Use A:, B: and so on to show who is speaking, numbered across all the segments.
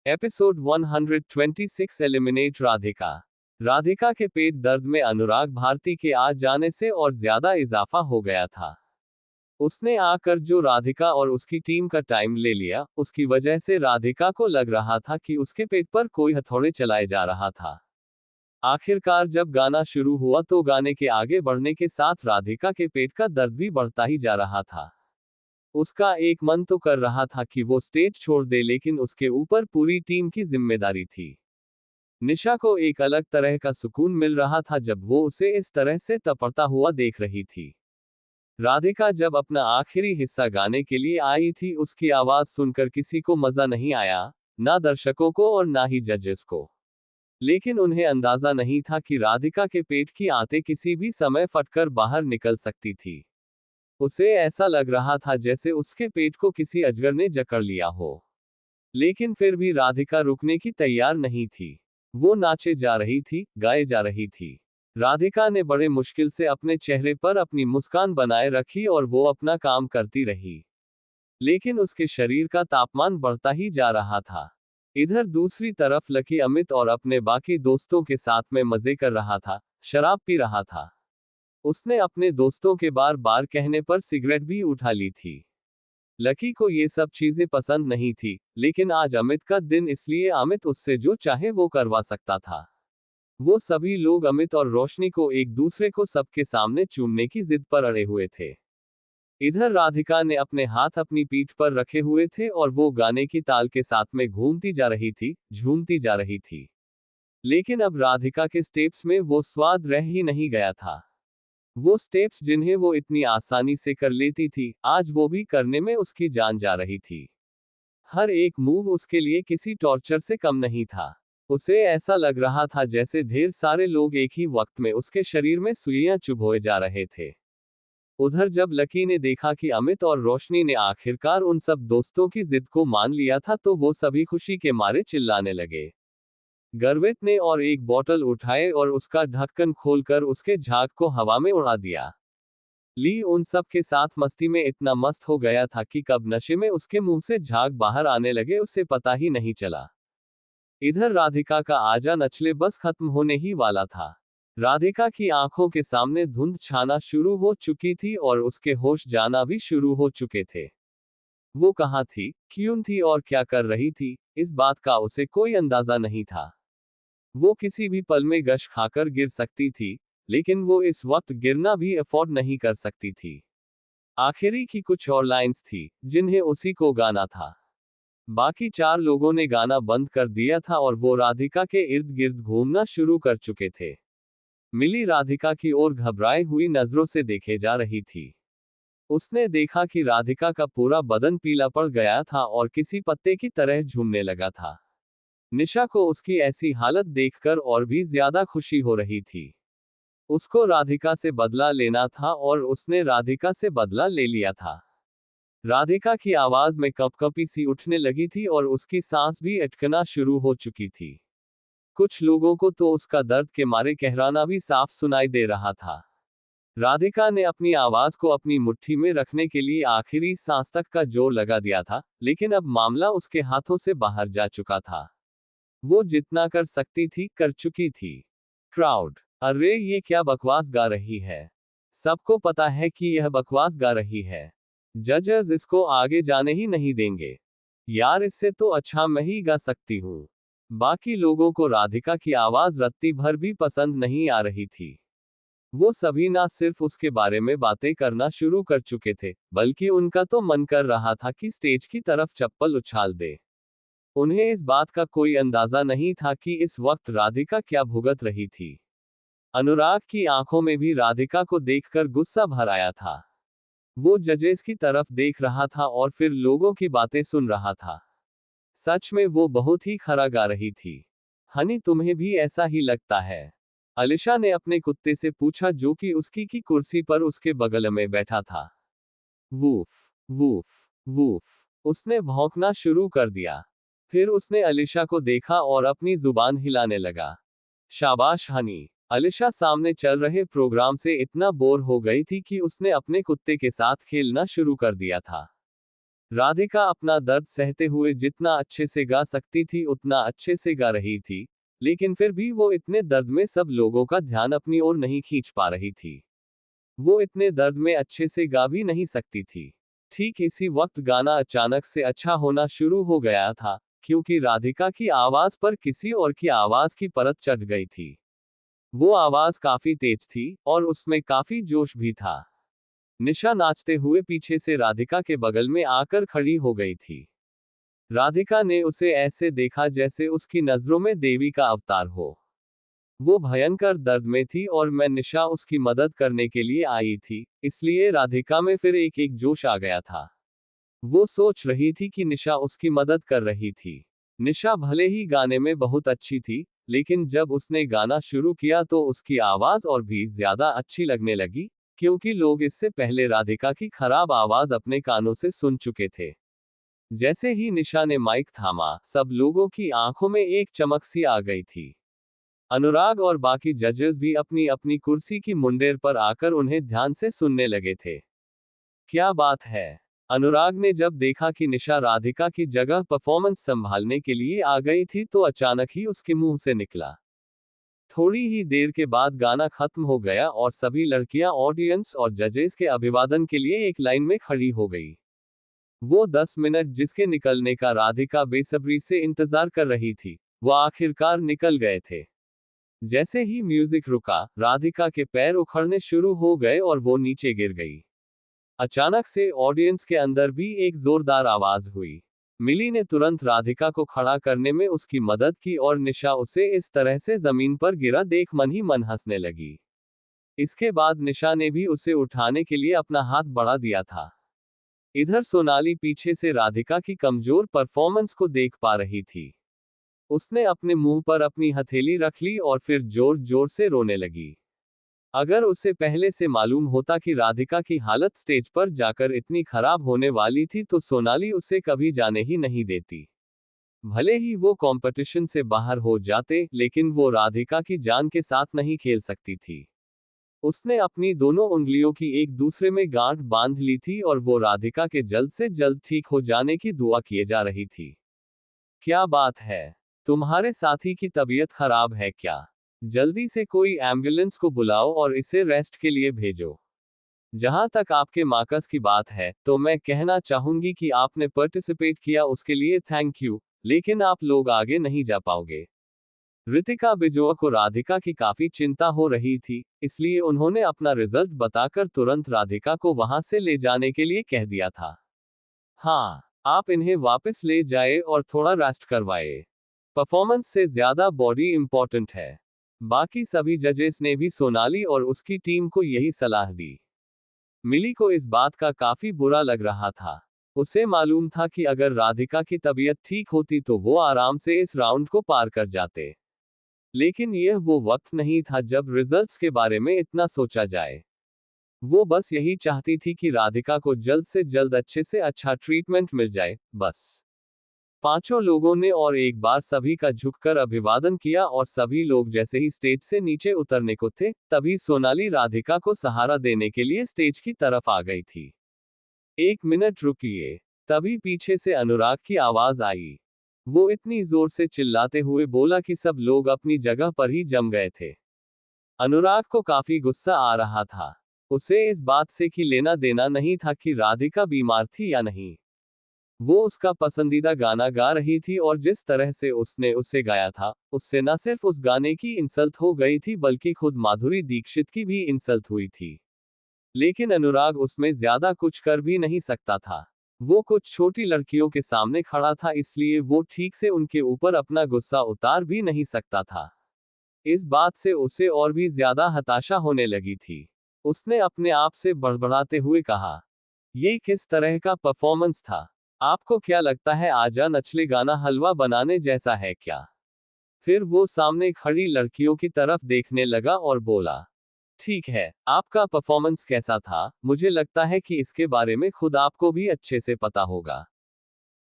A: Episode 126 eliminate Radhika. Radhika के पेट दर्द में अनुराग भारती के आ जाने से और ज्यादा इजाफा हो गया था। उसने आकर जो राधिका और उसकी टीम का टाइम ले लिया, उसकी वजह से राधिका को लग रहा था कि उसके पेट पर कोई हथौड़े चलाए जा रहा था। आखिरकार जब गाना शुरू हुआ तो गाने के आगे बढ़ने के साथ राधिका के पेट का दर्द भी बढ़ता ही जा रहा था। उसका एक मन तो कर रहा था कि वो स्टेज छोड़ दे, लेकिन उसके ऊपर पूरी टीम की जिम्मेदारी थी। निशा को एक अलग तरह का सुकून मिल रहा था जब वो उसे इस तरह से तपड़ता हुआ देख रही थी। राधिका जब अपना आखिरी हिस्सा गाने के लिए आई थी, उसकी आवाज सुनकर किसी को मजा नहीं आया, ना दर्शकों को और ना ही जजेस को। लेकिन उन्हें अंदाजा नहीं था कि राधिका के पेट की आंतें किसी भी समय फटकर बाहर निकल सकती थी। उसे ऐसा लग रहा था जैसे उसके पेट को किसी अजगर ने जकड़ लिया हो। लेकिन फिर भी राधिका रुकने की तैयार नहीं थी। वो नाचे जा रही थी, गाए जा रही थी। राधिका ने बड़े मुश्किल से अपने चेहरे पर अपनी मुस्कान बनाए रखी और वो अपना काम करती रही। लेकिन उसके शरीर का तापमान बढ़ता ही जा रहा था। इधर दूसरी तरफ लकी अमित और अपने बाकी दोस्तों के साथ में मजे कर रहा था, शराब पी रहा था। उसने अपने दोस्तों के बार बार कहने पर सिगरेट भी उठा ली थी। लकी को ये सब चीजें पसंद नहीं थी, लेकिन आज अमित का दिन, इसलिए अमित उससे जो चाहे वो करवा सकता था। वो सभी लोग अमित और रोशनी को एक दूसरे को सबके सामने चूमने की जिद पर अड़े हुए थे। इधर राधिका ने अपने हाथ अपनी पीठ पर रखे हुए थे और वो गाने की ताल के साथ में घूमती जा रही थी, झूमती जा रही थी। लेकिन अब राधिका के स्टेप्स में वो स्वाद रह ही नहीं गया था। वो स्टेप्स जिन्हें वो इतनी आसानी से कर लेती थी, आज वो भी करने में उसकी जान जा रही थी। हर एक मूव उसके लिए किसी टॉर्चर से कम नहीं था। उसे ऐसा लग रहा था जैसे ढेर सारे लोग एक ही वक्त में उसके शरीर में सुइयां चुभोए जा रहे थे। उधर जब लकी ने देखा कि अमित और रोशनी ने आखिरकार उन सब दोस्तों की जिद को मान लिया था, तो वो सभी खुशी के मारे चिल्लाने लगे। गर्वित ने और एक बोतल उठाए और उसका ढक्कन खोलकर उसके झाग को हवा में उड़ा दिया। ली उन सब के साथ मस्ती में इतना मस्त हो गया था कि कब नशे में उसके मुंह से झाग बाहर आने लगे उसे पता ही नहीं चला। इधर राधिका का आजा नचले बस खत्म होने ही वाला था। राधिका की आंखों के सामने धुंध छाना शुरू हो चुकी थी और उसके होश जाना भी शुरू हो चुके थे। वो कहाँ थी, क्यों थी और क्या कर रही थी, इस बात का उसे कोई अंदाजा नहीं था। वो किसी भी पल में गश खाकर गिर सकती थी, लेकिन वो इस वक्त गिरना भी अफोर्ड नहीं कर सकती थी। आखिरी की कुछ और लाइंस थी, जिन्हें उसी को गाना था। बाकी चार लोगों ने गाना बंद कर दिया था और वो राधिका के इर्द गिर्द घूमना शुरू कर चुके थे। मिली राधिका की ओर घबराई हुई नजरों से देखे जा रही थी। उसने देखा कि राधिका का पूरा बदन पीला पड़ गया था और किसी पत्ते की तरह झूमने लगा था। निशा को उसकी ऐसी हालत देखकर और भी ज्यादा खुशी हो रही थी। उसको राधिका से बदला लेना था और उसने राधिका से बदला ले लिया था। राधिका की आवाज में कंपकंपी सी उठने लगी थी और उसकी सांस भी अटकना शुरू हो चुकी थी। कुछ लोगों को तो उसका दर्द के मारे कहराना भी साफ सुनाई दे रहा था। राधिका ने अपनी आवाज को अपनी मुट्ठी में रखने के लिए आखिरी सांस तक का जोर लगा दिया था, लेकिन अब मामला उसके हाथों से बाहर जा चुका था। वो जितना कर सकती थी, कर चुकी थी। क्राउड, अरे ये क्या बकवास गा रही है। सबको पता है कि यह बकवास गा रही है। जजेस इसको आगे जाने ही नहीं देंगे। यार, इससे तो अच्छा मैं ही गा सकती हूँ। बाकी लोगों को राधिका की आवाज रत्ती भर भी पसंद नहीं आ रही थी। वो सभी ना सिर्फ उसके बारे में बातें करना शुरू कर चुके थे, बल्कि उनका तो मन कर रहा था कि स्टेज की तरफ चप्पल उछाल दे। उन्हें इस बात का कोई अंदाजा नहीं था कि इस वक्त राधिका क्या भुगत रही थी। अनुराग की आंखों में भी राधिका को देखकर गुस्सा भर आया था। वो जजेस की तरफ देख रहा था और फिर लोगों की बातें सुन रहा था। सच में वो बहुत ही खरा गा रही थी। हनी, तुम्हें भी ऐसा ही लगता है? अलिशा ने अपने कुत्ते से पूछा, जो कि उसकी की कुर्सी पर उसके बगल में बैठा था। वूफ वूफ वूफ, उसने भौंकना शुरू कर दिया। फिर उसने अलिशा को देखा और अपनी जुबान हिलाने लगा। शाबाश हनी। अलिशा सामने चल रहे प्रोग्राम से इतना बोर हो गई थी कि उसने अपने कुत्ते के साथ खेलना शुरू कर दिया था। राधिका अपना दर्द सहते हुए जितना अच्छे से गा सकती थी उतना अच्छे से गा रही थी, लेकिन फिर भी वो इतने दर्द में सब लोगों का ध्यान अपनी ओर नहीं खींच पा रही थी। वो इतने दर्द में अच्छे से गा भी नहीं सकती थी। ठीक इसी वक्त गाना अचानक से अच्छा होना शुरू हो गया था, क्योंकि राधिका की आवाज पर किसी और की आवाज की परत चढ़ गई थी। वो आवाज काफी तेज थी और उसमें काफी जोश भी था। निशा नाचते हुए पीछे से राधिका के बगल में आकर खड़ी हो गई थी। राधिका ने उसे ऐसे देखा जैसे उसकी नजरों में देवी का अवतार हो। वो भयंकर दर्द में थी और मैं निशा उसकी मदद करने के लिए आई थी, इसलिए राधिका में फिर एक जोश आ गया था। वो सोच रही थी कि निशा उसकी मदद कर रही थी। निशा भले ही गाने में बहुत अच्छी थी, लेकिन जब उसने गाना शुरू किया तो उसकी आवाज और भी ज्यादा अच्छी लगने लगी, क्योंकि लोग इससे पहले राधिका की खराब आवाज अपने कानों से सुन चुके थे। जैसे ही निशा ने माइक थामा, सब लोगों की आंखों में एक चमक सी आ गई थी। अनुराग और बाकी जजेस भी अपनी अपनी कुर्सी की मुंडेर पर आकर उन्हें ध्यान से सुनने लगे थे। क्या बात है। अनुराग ने जब देखा कि निशा राधिका की जगह परफॉर्मेंस संभालने के लिए आ गई थी तो अचानक ही उसके मुंह से निकला। थोड़ी ही देर के बाद गाना खत्म हो गया और सभी लड़कियां ऑडियंस और जजेस के अभिवादन के लिए एक लाइन में खड़ी हो गई। वो 10 मिनट जिसके निकलने का राधिका बेसब्री से इंतजार कर रही थी, वो आखिरकार निकल गए थे। जैसे ही म्यूजिक रुका, राधिका के पैर उखड़ने शुरू हो गए और वो नीचे गिर गई। अचानक से ऑडियंस के अंदर भी एक जोरदार आवाज हुई। मिली ने तुरंत राधिका को खड़ा करने में उसकी मदद की और निशा उसे इस तरह से जमीन पर गिरा देख मन ही मन हंसने लगी। इसके बाद निशा ने भी उसे उठाने के लिए अपना हाथ बढ़ा दिया था। इधर सोनाली पीछे से राधिका की कमजोर परफॉर्मेंस को देख पा रही थी। उसने अपने मुंह पर अपनी हथेली रख ली और फिर जोर जोर से रोने लगी। अगर उसे पहले से मालूम होता कि राधिका की हालत स्टेज पर जाकर इतनी खराब होने वाली थी तो सोनाली उसे कभी जाने ही नहीं देती। भले ही वो कंपटीशन से बाहर हो जाते, लेकिन वो राधिका की जान के साथ नहीं खेल सकती थी। उसने अपनी दोनों उंगलियों की एक दूसरे में गांठ बांध ली थी और वो राधिका के जल्द से जल्द ठीक हो जाने की दुआ किए जा रही थी। क्या बात है? तुम्हारे साथी की तबीयत खराब है क्या? जल्दी से कोई एम्बुलेंस को बुलाओ और इसे रेस्ट के लिए भेजो। जहां तक आपके मार्कस की बात है, तो मैं कहना चाहूंगी कि आपने पार्टिसिपेट किया उसके लिए थैंक यू, लेकिन आप लोग आगे नहीं जा पाओगे। रितिका बिजोआ को राधिका की काफी चिंता हो रही थी, इसलिए उन्होंने अपना रिजल्ट बताकर तुरंत राधिका को वहां से ले जाने के लिए कह दिया था। हाँ, आप इन्हें वापस ले जाए और थोड़ा रेस्ट करवाए। परफॉर्मेंस से ज्यादा बॉडी इंपॉर्टेंट है। बाकी सभी जजेस ने भी सोनाली और उसकी टीम को यही सलाह दी। मिली को इस बात का काफी बुरा लग रहा था। उसे मालूम था कि अगर राधिका की तबीयत ठीक होती तो वो आराम से इस राउंड को पार कर जाते। लेकिन यह वो वक्त नहीं था जब रिजल्ट्स के बारे में इतना सोचा जाए। वो बस यही चाहती थी कि राधिका को जल्द से जल्द अच्छे से अच्छा ट्रीटमेंट मिल जाए, बस। पांचों लोगों ने और एक बार सभी का झुककर अभिवादन किया और सभी लोग जैसे ही स्टेज से नीचे उतरने को थे, तभी सोनाली राधिका को सहारा देने के लिए स्टेज की तरफ आ गई थी। 1 मिनट रुकिए। तभी पीछे से अनुराग की आवाज आई। वो इतनी जोर से चिल्लाते हुए बोला कि सब लोग अपनी जगह पर ही जम गए थे। अनुराग को काफी गुस्सा आ रहा था। उसे इस बात से कि लेना देना नहीं था कि राधिका बीमार थी या नहीं। वो उसका पसंदीदा गाना गा रही थी और जिस तरह से उसने उसे गाया था, उससे न सिर्फ उस गाने की इंसल्ट हो गई थी बल्कि खुद माधुरी दीक्षित की भी इंसल्ट हुई थी। लेकिन अनुराग उसमें ज्यादा कुछ कर भी नहीं सकता था। वो कुछ छोटी लड़कियों के सामने खड़ा था, इसलिए वो ठीक से उनके ऊपर अपना गुस्सा उतार भी नहीं सकता था। इस बात से उसे और भी ज्यादा हताशा होने लगी थी। उसने अपने आप से बड़बड़ाते हुए कहा, ये किस तरह का परफॉर्मेंस था? आपको क्या लगता है आजा नचले गाना हलवा बनाने जैसा है क्या? फिर वो सामने खड़ी लड़कियों की तरफ देखने लगा और बोला, ठीक है, आपका परफॉर्मेंस कैसा था? मुझे लगता है कि इसके बारे में खुद आपको भी अच्छे से पता होगा।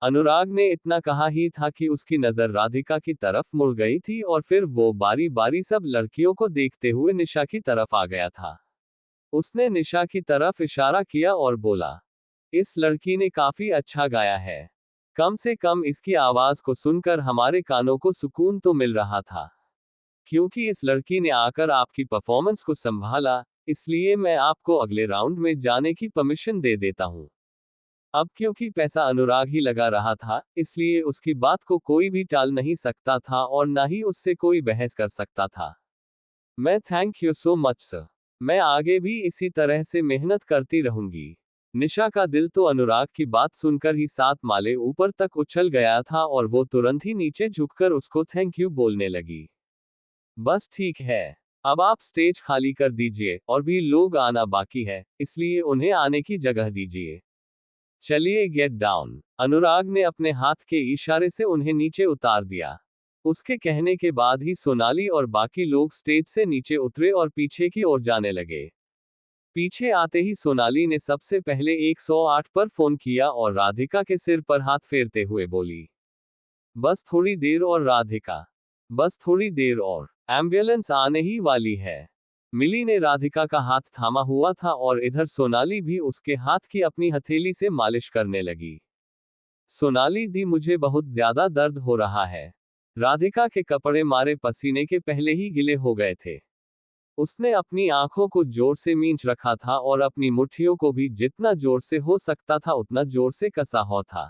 A: अनुराग ने इतना कहा ही था कि उसकी नजर राधिका की तरफ मुड़ गई थी और फिर वो बारी बारी सब लड़कियों को देखते हुए निशा की तरफ आ गया था। उसने निशा की तरफ इशारा किया और बोला, इस लड़की ने काफी अच्छा गाया है। कम से कम इसकी आवाज को सुनकर हमारे कानों को सुकून तो मिल रहा था। क्योंकि इस लड़की ने आकर आपकी परफॉर्मेंस को संभाला, इसलिए मैं आपको अगले राउंड में जाने की परमिशन दे देता हूं। अब क्योंकि पैसा अनुराग ही लगा रहा था, इसलिए उसकी बात को कोई भी टाल नहीं सकता था और ना ही उससे कोई बहस कर सकता था। मैं thank you so much sir. मैं आगे भी इसी तरह से मेहनत करती रहूंगी। निशा का दिल तो अनुराग की बात सुनकर ही 7 माले ऊपर तक उछल गया था और वो तुरंत ही नीचे झुककर उसको थैंक यू बोलने लगी। बस ठीक है, अब आप स्टेज खाली कर दीजिए, और भी लोग आना बाकी है, इसलिए उन्हें आने की जगह दीजिए। चलिए गेट डाउन। अनुराग ने अपने हाथ के इशारे से उन्हें नीचे उतार दिया। उसके कहने के बाद ही सोनाली और बाकी लोग स्टेज से नीचे उतरे और पीछे की ओर जाने लगे। पीछे आते ही सोनाली ने सबसे पहले 108 पर फोन किया और राधिका के सिर पर हाथ फेरते हुए बोली, बस थोड़ी देर और राधिका, बस थोड़ी देर और, एम्बुलेंस आने ही वाली है। मिली ने राधिका का हाथ थामा हुआ था और इधर सोनाली भी उसके हाथ की अपनी हथेली से मालिश करने लगी। सोनाली दी, मुझे बहुत ज्यादा दर्द हो रहा है। राधिका के कपड़े मारे पसीने के पहले ही गिले हो गए थे। उसने अपनी आंखों को जोर से मींच रखा था और अपनी मुट्ठियों को भी जितना जोर से हो सकता था उतना जोर से कसा हुआ था।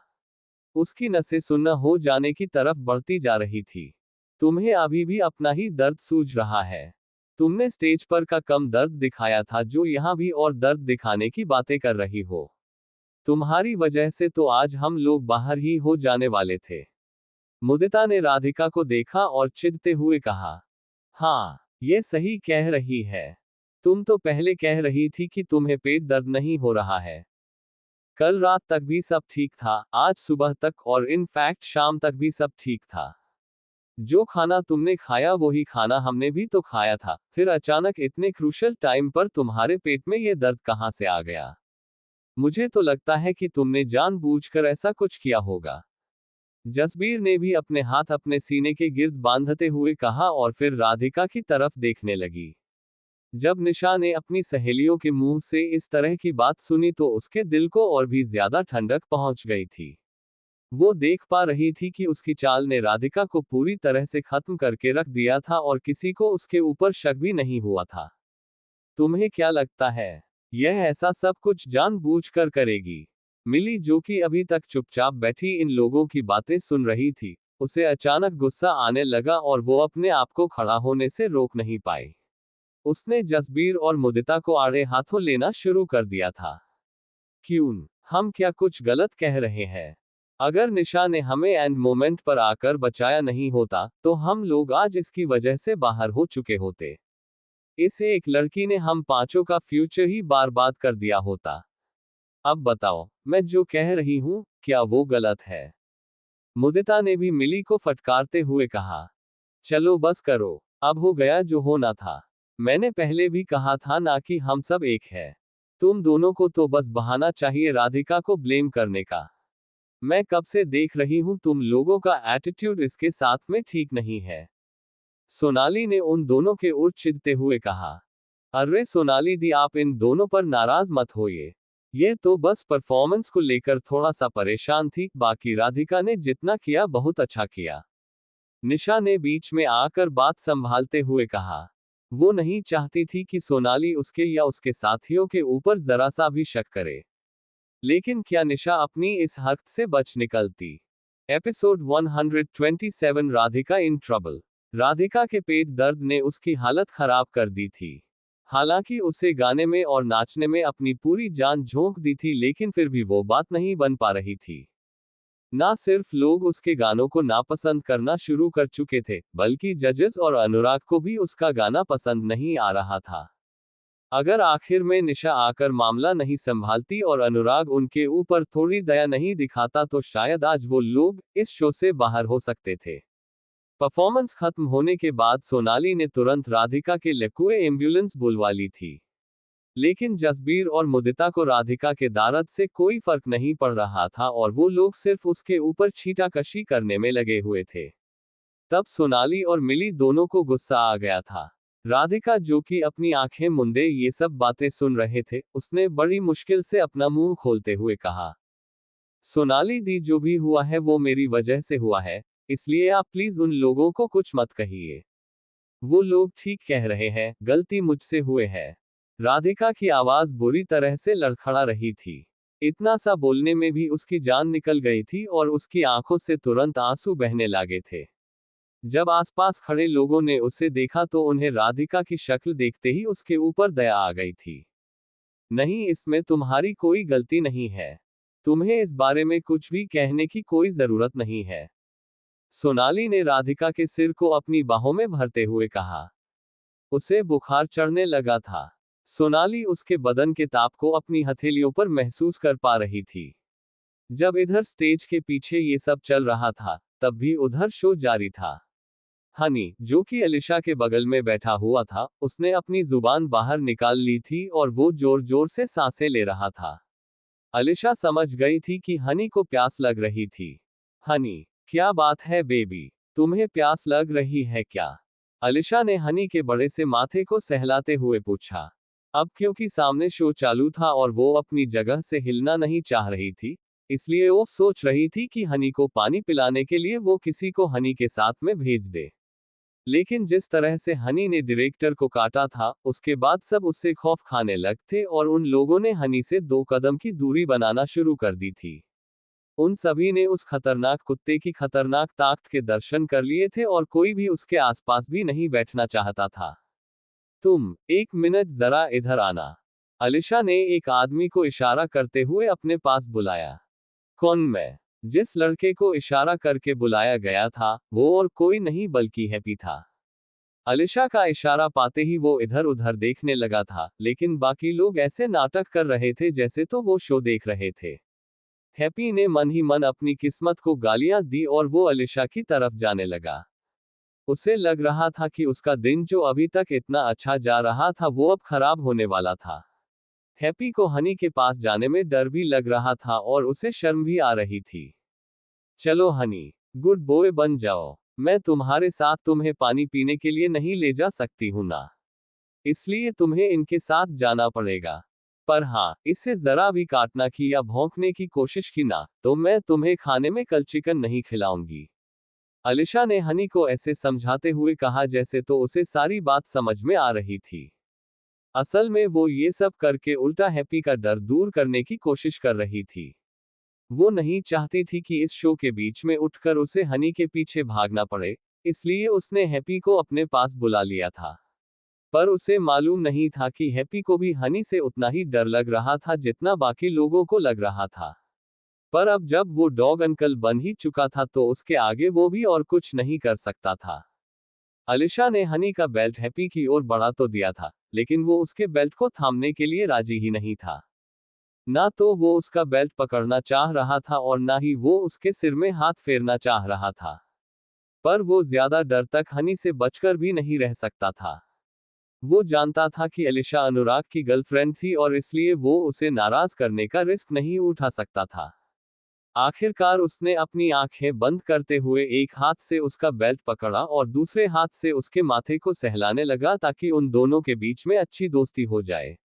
A: उसकी नसें सुन्न हो जाने की तरफ बढ़ती जा रही थी। तुम्हें अभी भी अपना ही दर्द सूझ रहा है। तुमने स्टेज पर का कम दर्द दिखाया था, जो यहाँ भी और दर्द दिखाने की बातें कर रही हो। तुम्हारी वजह से तो आज हम लोग बाहर ही हो जाने वाले थे। मुदिता ने राधिका को देखा और चिढ़ते हुए कहा, हाँ, ये सही कह रही है। तुम तो पहले कह रही थी कि तुम्हें पेट दर्द नहीं हो रहा है। कल रात तक भी सब ठीक था, आज सुबह तक और इनफैक्ट शाम तक भी सब ठीक था। जो खाना तुमने खाया वही खाना हमने भी तो खाया था, फिर अचानक इतने क्रूशल टाइम पर तुम्हारे पेट में ये दर्द कहां से आ गया? मुझे तो लगता है कि तुमने जानबूझकर ऐसा कुछ किया होगा। जसबीर ने भी अपने हाथ अपने सीने के गिर्द बांधते हुए कहा और फिर राधिका की तरफ देखने लगी। जब निशा ने अपनी सहेलियों के मुंह से इस तरह की बात सुनी तो उसके दिल को और भी ज्यादा ठंडक पहुंच गई थी। वो देख पा रही थी कि उसकी चाल ने राधिका को पूरी तरह से खत्म करके रख दिया था और किसी को उसके ऊपर शक भी नहीं हुआ था। तुम्हें क्या लगता है, यह ऐसा सब कुछ जानबूझकर करेगी? मिली, जो कि अभी तक चुपचाप बैठी इन लोगों की बातें सुन रही थी, उसे अचानक गुस्सा आने लगा और वो अपने आप को खड़ा होने से रोक नहीं पाई। उसने जसबीर और मुदिता को आड़े हाथों लेना शुरू कर दिया था। क्यों, हम क्या कुछ गलत कह रहे हैं? अगर निशा ने हमें एंड मोमेंट पर आकर बचाया नहीं होता, तो हम लोग आज इसकी वजह से बाहर हो चुके होते। इस एक लड़की ने हम पांचों का फ्यूचर ही बर्बाद कर दिया होता। अब बताओ, मैं जो कह रही हूं, क्या वो गलत है? मुदिता ने भी मिली को फटकारते हुए कहा, चलो बस करो, अब हो गया जो होना था। मैंने पहले भी कहा था ना कि हम सब एक है। तुम दोनों को तो बस बहाना चाहिए राधिका को ब्लेम करने का। मैं कब से देख रही हूं तुम लोगों का एटीट्यूड इसके साथ में ठीक नहीं है। सोनाली ने उन दोनों के ओर चिढ़ते हुए कहा, अरे सोनाली दी, आप इन दोनों पर नाराज मत होइए। ये तो बस परफॉर्मेंस को लेकर थोड़ा सा परेशान थी, बाकी राधिका ने जितना किया बहुत अच्छा किया। निशा ने बीच में आकर बात संभालते हुए कहा, वो नहीं चाहती थी कि सोनाली उसके या उसके साथियों के ऊपर जरा सा भी शक करे। लेकिन क्या निशा अपनी इस हरकत से बच निकलती? Episode 127, Radhika in trouble. Radhika के पेट दर्द ने उसकी हालत खराब कर दी थी। हालांकि उसे गाने में और नाचने में अपनी पूरी जान झोंक दी थी, लेकिन फिर भी वो बात नहीं बन पा रही थी। ना सिर्फ लोग उसके गानों को नापसंद करना शुरू कर चुके थे, बल्कि जजेस और अनुराग को भी उसका गाना पसंद नहीं आ रहा था। अगर आखिर में निशा आकर मामला नहीं संभालती और अनुराग उनके ऊपर थोड़ी दया नहीं दिखाता तो शायद आज वो लोग इस शो से बाहर हो सकते थे। परफॉर्मेंस खत्म होने के बाद सोनाली ने तुरंत राधिका के लिए एम्बुलेंस बुलवा ली थी। लेकिन जसबीर और मुदिता को राधिका के दर्द से कोई फर्क नहीं पड़ रहा था और वो लोग सिर्फ उसके ऊपर छींटाकशी करने में लगे हुए थे। तब सोनाली और मिली दोनों को गुस्सा आ गया था। राधिका, जो कि अपनी आंखें मूंदे ये सब बातें सुन रहे थे, उसने बड़ी मुश्किल से अपना मुंह खोलते हुए कहा, सोनाली दी, जो भी हुआ है वो मेरी वजह से हुआ है, इसलिए आप प्लीज उन लोगों को कुछ मत कहिए। वो लोग ठीक कह रहे हैं, गलती मुझसे हुए है। राधिका की आवाज बुरी तरह से लड़खड़ा रही थी। इतना सा बोलने में भी उसकी जान निकल गई थी और उसकी आंखों से तुरंत आंसू बहने लगे थे। जब आसपास खड़े लोगों ने उसे देखा तो उन्हें राधिका की शक्ल देखते ही उसके ऊपर दया आ गई थी। नहीं, इसमें तुम्हारी कोई गलती नहीं है। तुम्हें इस बारे में कुछ भी कहने की कोई जरूरत नहीं है। सोनाली ने राधिका के सिर को अपनी बाहों में भरते हुए कहा। उसे बुखार चढ़ने लगा था। सोनाली उसके बदन के ताप को अपनी हथेलियों पर महसूस कर पा रही थी। जब इधर स्टेज के पीछे ये सब चल रहा था, तब भी उधर शो जारी था। हनी, जो कि अलिशा के बगल में बैठा हुआ था, उसने अपनी जुबान बाहर निकाल ली थी और वो जोर जोर से सांसें ले रहा था। अलिशा समझ गई थी कि हनी को प्यास लग रही थी। हनी, क्या बात है बेबी, तुम्हें प्यास लग रही है क्या? अलिशा ने हनी के बड़े से माथे को सहलाते हुए पूछा। अब क्योंकि सामने शो चालू था और वो अपनी जगह से हिलना नहीं चाह रही थी, इसलिए वो सोच रही थी कि हनी को पानी पिलाने के लिए वो किसी को हनी के साथ में भेज दे। लेकिन जिस तरह से हनी ने डायरेक्टर को काटा था, उसके बाद सब उससे खौफ खाने लग थे और उन लोगों ने हनी से 2 कदम की दूरी बनाना शुरू कर दी थी। उन सभी ने उस खतरनाक कुत्ते की खतरनाक ताकत के दर्शन कर लिए थे और कोई भी उसके आसपास भी नहीं बैठना चाहता था। तुम, 1 मिनट जरा इधर आना। अलिशा ने एक आदमी को इशारा करते हुए अपने पास बुलाया। कौन? मैं? जिस लड़के को इशारा करके बुलाया गया था, वो और कोई नहीं बल्कि हैप्पी था। अलिशा का इशारा पाते ही वो इधर उधर देखने लगा था, लेकिन बाकी लोग ऐसे नाटक कर रहे थे जैसे तो वो शो देख रहे थे। हैप्पी ने मन ही मन अपनी किस्मत को गालियां दी और वो अलिशा की तरफ जाने लगा। उसे लग रहा था कि उसका दिन जो अभी तक इतना अच्छा जा रहा था वो अब खराब होने वाला था। हैप्पी को हनी के पास जाने में डर भी लग रहा था और उसे शर्म भी आ रही थी। चलो हनी, गुड बॉय बन जाओ। मैं तुम्हारे साथ तुम्हें पानी पीने के लिए नहीं ले जा सकती हूं ना, इसलिए तुम्हें इनके साथ जाना पड़ेगा। पर हाँ, इससे जरा भी काटना की या भौंकने की कोशिश की ना, तो मैं तुम्हें खाने में कल चिकन नहीं खिलाऊंगी। अलिशा ने हनी को ऐसे समझाते हुए कहा जैसे तो उसे सारी बात समझ में आ रही थी। असल में वो ये सब करके उल्टा हैप्पी का डर दूर करने की कोशिश कर रही थी। वो नहीं चाहती थी कि इस शो के बीच में उठकर उसे हनी के पीछे भागना पड़े, इसलिए उसने हैप्पी को अपने पास बुला लिया था। पर उसे मालूम नहीं था कि हैप्पी को भी हनी से उतना ही डर लग रहा था जितना बाकी लोगों को लग रहा था। पर अब जब वो डॉग अंकल बन ही चुका था तो उसके आगे वो भी और कुछ नहीं कर सकता था। अलिशा ने हनी का बेल्ट हैप्पी की ओर बढ़ा तो दिया था, लेकिन वो उसके बेल्ट को थामने के लिए राजी ही नहीं था। ना तो वो उसका बेल्ट पकड़ना चाह रहा था और ना ही वो उसके सिर में हाथ फेरना चाह रहा था। पर वो ज्यादा डर तक हनी से बचकर भी नहीं रह सकता था। वो जानता था कि अलिशा अनुराग की गर्लफ्रेंड थी और इसलिए वो उसे नाराज करने का रिस्क नहीं उठा सकता था। आखिरकार उसने अपनी आंखें बंद करते हुए एक हाथ से उसका बेल्ट पकड़ा और दूसरे हाथ से उसके माथे को सहलाने लगा ताकि उन दोनों के बीच में अच्छी दोस्ती हो जाए।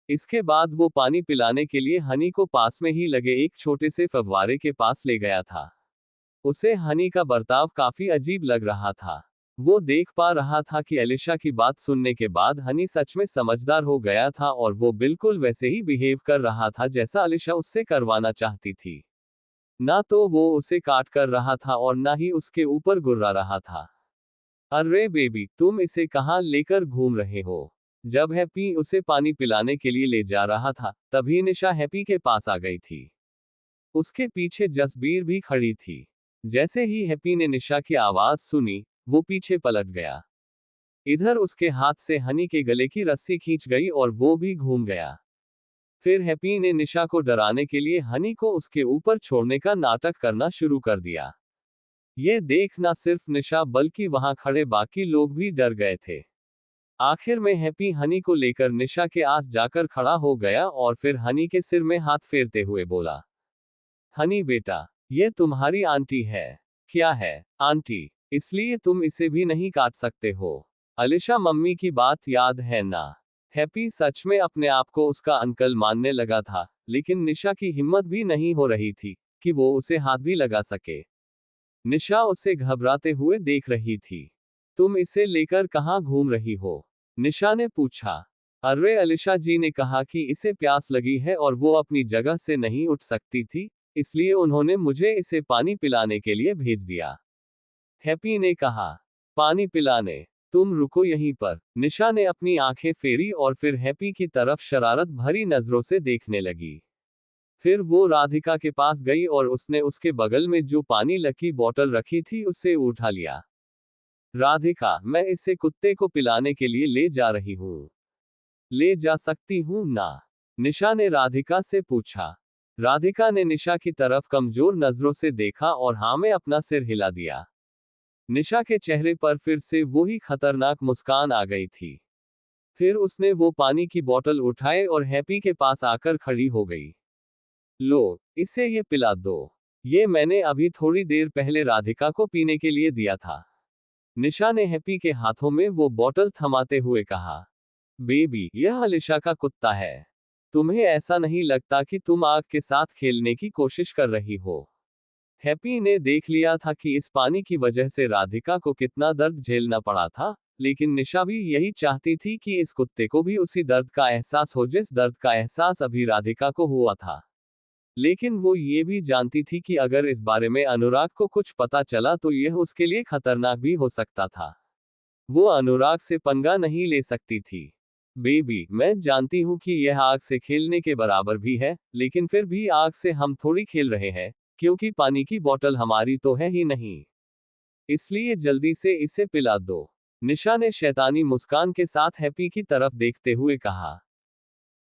A: इसके बाद वो पानी पिलाने के लिए हनी को पास में ही लगे एक छोटे से फव्वारे के पास ले गया था। उसे हनी का बर्ताव काफी अजीब लग रहा था। वो देख पा रहा था कि अलिशा की बात सुनने के बाद हनी सच में समझदार हो गया था और वो बिल्कुल वैसे ही बिहेव कर रहा था जैसा अलिशा उससे करवाना चाहती थी। ना तो वो उसे काट कर रहा था और ना ही उसके ऊपर गुर्रा रहा था। अरे बेबी, तुम इसे कहाँ लेकर घूम रहे हो? जब हैप्पी उसे पानी पिलाने के लिए ले जा रहा था, तभी निशा हैप्पी के पास आ गई थी। उसके पीछे जसबीर भी खड़ी थी। जैसे ही हैप्पी ने निशा की आवाज सुनी, वो पीछे पलट गया। इधर उसके हाथ से हनी के गले की रस्सी खींच गई और वो भी घूम गया। फिर हैप्पी ने निशा को डराने के लिए हनी को उसके ऊपर छोड़ने का नाटक करना शुरू कर दिया। ये देख ना सिर्फ निशा बल्कि वहां खड़े बाकी लोग भी डर गए थे। आखिर में हैप्पी हनी को लेकर निशा के आस जाकर खड़ा हो गया और फिर हनी के सिर में हाथ फेरते हुए बोला, हनी बेटा, ये तुम्हारी आंटी है। क्या है, आंटी? इसलिए तुम इसे भी नहीं काट सकते हो। अलिशा, मम्मी की बात याद है ना? हैप्पी सच में अपने आप को उसका अंकल मानने लगा था, लेकिन निशा की हिम्मत भी नहीं हो रही थी कि वो उसे हाथ भी लगा सके। निशा उसे घबराते हुए देख रही थी। तुम इसे लेकर कहाँ घूम रही हो? निशा ने पूछा। अरे, अलिशा जी ने कहा कि इसे प्यास लगी है और वो अपनी जगह से नहीं उठ सकती थी, इसलिए उन्होंने मुझे इसे पानी पिलाने के लिए भेज दिया। हैप्पी ने कहा। पानी पिलाने? तुम रुको यहीं पर। निशा ने अपनी आंखें फेरी और फिर हैप्पी की तरफ शरारत भरी नजरों से देखने लगी। फिर वो राधिका के पास गई और उसने उसके बगल में जो पानी की बोतल रखी थी उसे उठा लिया। राधिका, मैं इसे कुत्ते को पिलाने के लिए ले जा रही हूँ। ले जा सकती हूँ ना? निशा ने राधिका से पूछा। राधिका ने निशा की तरफ कमजोर नजरों से देखा और हाँ में अपना सिर हिला दिया। निशा के चेहरे पर फिर से वही खतरनाक मुस्कान आ गई थी। फिर उसने वो पानी की बोतल उठाए और हैप्पी के पास आकर खड़ी हो गई। लो, इसे ये पिला दो। ये मैंने अभी थोड़ी देर पहले राधिका को पीने के लिए दिया था। निशा ने हैप्पी के हाथों में वो बोतल थमाते हुए कहा। बेबी, यह अलिशा का कुत्ता है। तुम्हें ऐसा नहीं लगता कि तुम आग के साथ खेलने की कोशिश कर रही हो? हैप्पी ने देख लिया था कि इस पानी की वजह से राधिका को कितना दर्द झेलना पड़ा था, लेकिन निशा भी यही चाहती थी कि इस कुत्ते को भी उसी दर्द का एहसास हो जिस दर्द का एहसास अभी राधिका को हुआ था। लेकिन वो ये भी जानती थी कि अगर इस बारे में अनुराग को कुछ पता चला तो यह उसके लिए खतरनाक भी हो सकता था। वो अनुराग से पंगा नहीं ले सकती थी। बेबी, मैं जानती हूँ कि यह आग से खेलने के बराबर भी है, लेकिन फिर भी आग से हम थोड़ी खेल रहे हैं, क्योंकि पानी की बोतल हमारी तो है ही नहीं। इसलिए जल्दी से इसे पिला दो। निशा ने शैतानी मुस्कान के साथ हैप्पी की तरफ देखते हुए कहा।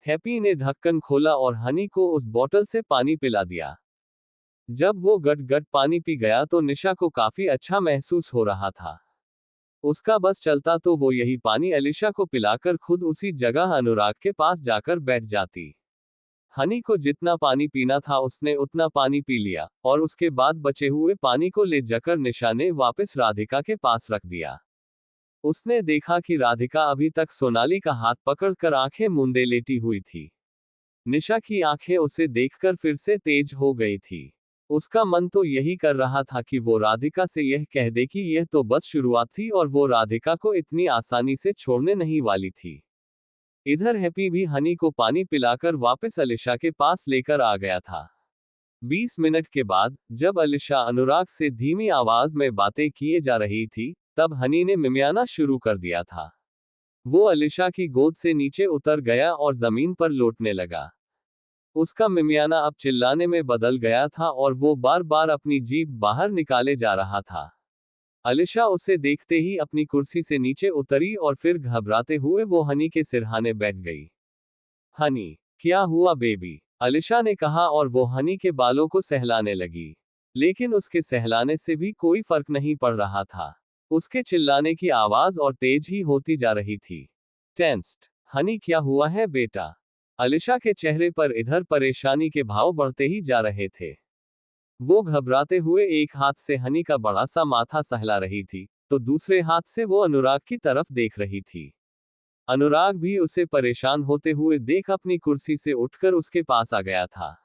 A: हैप्पी ने ढक्कन खोला और हनी को उस बोतल से पानी पिला दिया। जब वो गट गट पानी पी गया तो निशा को काफी अच्छा महसूस हो रहा था। उसका बस चलता तो वो यही पानी अलिशा को पिलाकर खुद उसी जगह अनुराग के पास जाकर बैठ जाती। हनी को जितना पानी पीना था उसने उतना पानी पी लिया, और उसके बाद बचे हुए पानी को ले जाकर निशा ने वापस राधिका के पास रख दिया। उसने देखा कि राधिका अभी तक सोनाली का हाथ पकड़कर आंखें मूंदे लेटी हुई थी। निशा की आंखें उसे देखकर फिर से तेज हो गई थी। उसका मन तो यही कर रहा था कि वो राधिका से यह कह दे कि यह तो बस शुरुआत थी और वो राधिका को इतनी आसानी से छोड़ने नहीं वाली थी। इधर हैप्पी भी हनी को पानी पिलाकर वापस अलिशा के पास लेकर आ गया था। 20 मिनट के बाद, जब अलिशा अनुराग से धीमी आवाज में बातें किए जा रही थी, तब हनी ने मिमियाना शुरू कर दिया था। वो अलिशा की गोद से नीचे उतर गया और जमीन पर लौटने लगा। उसका मिमियाना अब चिल्लाने में बदल गया था और वो बार बार अपनी जीभ बाहर निकाले जा रहा था। अलिशा उसे देखते ही अपनी कुर्सी से नीचे उतरी और फिर घबराते हुए वो हनी के सिरहाने बैठ गई। हनी, क्या हुआ बेबी? अलिशा ने कहा और वो हनी के बालों को सहलाने लगी। लेकिन उसके सहलाने से भी कोई फर्क नहीं पड़ रहा था। उसके चिल्लाने की आवाज और तेज ही होती जा रही थी। टेंस्ड। हनी, क्या हुआ है बेटा? अलिशा के चेहरे पर इधर परेशानी के भाव बढ़ते ही जा रहे थे। वो घबराते हुए एक हाथ से हनी का बड़ा सा माथा सहला रही थी, तो दूसरे हाथ से वो अनुराग की तरफ देख रही थी। अनुराग भी उसे परेशान होते हुए देख अपनी कुर्सी से उठकर उसके पास आ गया था।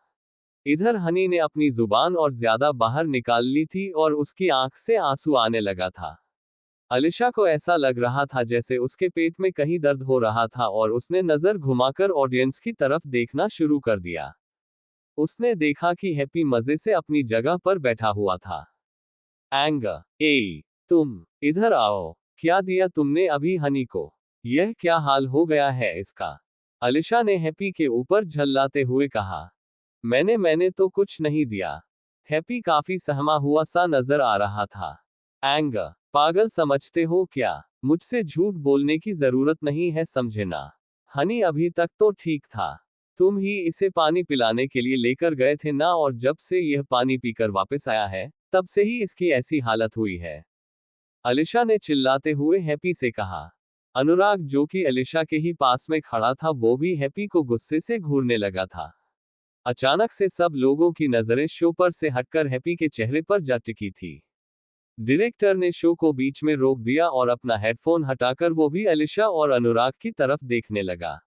A: इधर हनी ने अपनी जुबान और ज्यादा बाहर निकाल ली थी और उसकी आंख से आंसू आने लगा था। अलिशा को ऐसा लग रहा था जैसे उसके पेट में कहीं दर्द हो रहा था और उसने नजर घुमाकर ऑडियंस की तरफ देखना शुरू कर दिया। उसने देखा कि हैप्पी मजे से अपनी जगह पर बैठा हुआ था। एंगर, ए, तुम इधर आओ। क्या दिया तुमने अभी हनी को? यह क्या हाल हो गया है इसका? अलिशा ने हैप्पी के ऊपर झल्लाते हुए कहा। मैंने तो कुछ नहीं दिया। हैप्पी काफी सहमा हुआ सा नजर आ रहा था। एंगर, पागल समझते हो क्या? मुझसे झूठ बोलने की जरूरत नहीं है, समझे ना? हनी अभी तक तो ठीक था। तुम ही इसे पानी पिलाने के लिए लेकर गए थे ना, और जब से यह पानी पीकर वापस आया है, तब से ही इसकी ऐसी हालत हुई है। अलिशा ने चिल्लाते हुए हैप्पी से कहा। अनुराग, जो कि अलिशा के ही पास में खड़ा था, वो भी हैप्पी को गुस्से से घूरने लगा था। अचानक से सब लोगों की नजरें शो पर से हटकर हैप्पी के चेहरे पर जा टिकी थी। डायरेक्टर ने शो को बीच में रोक दिया और अपना हेडफोन हटाकर वो भी अलीशा और अनुराग की तरफ देखने लगा।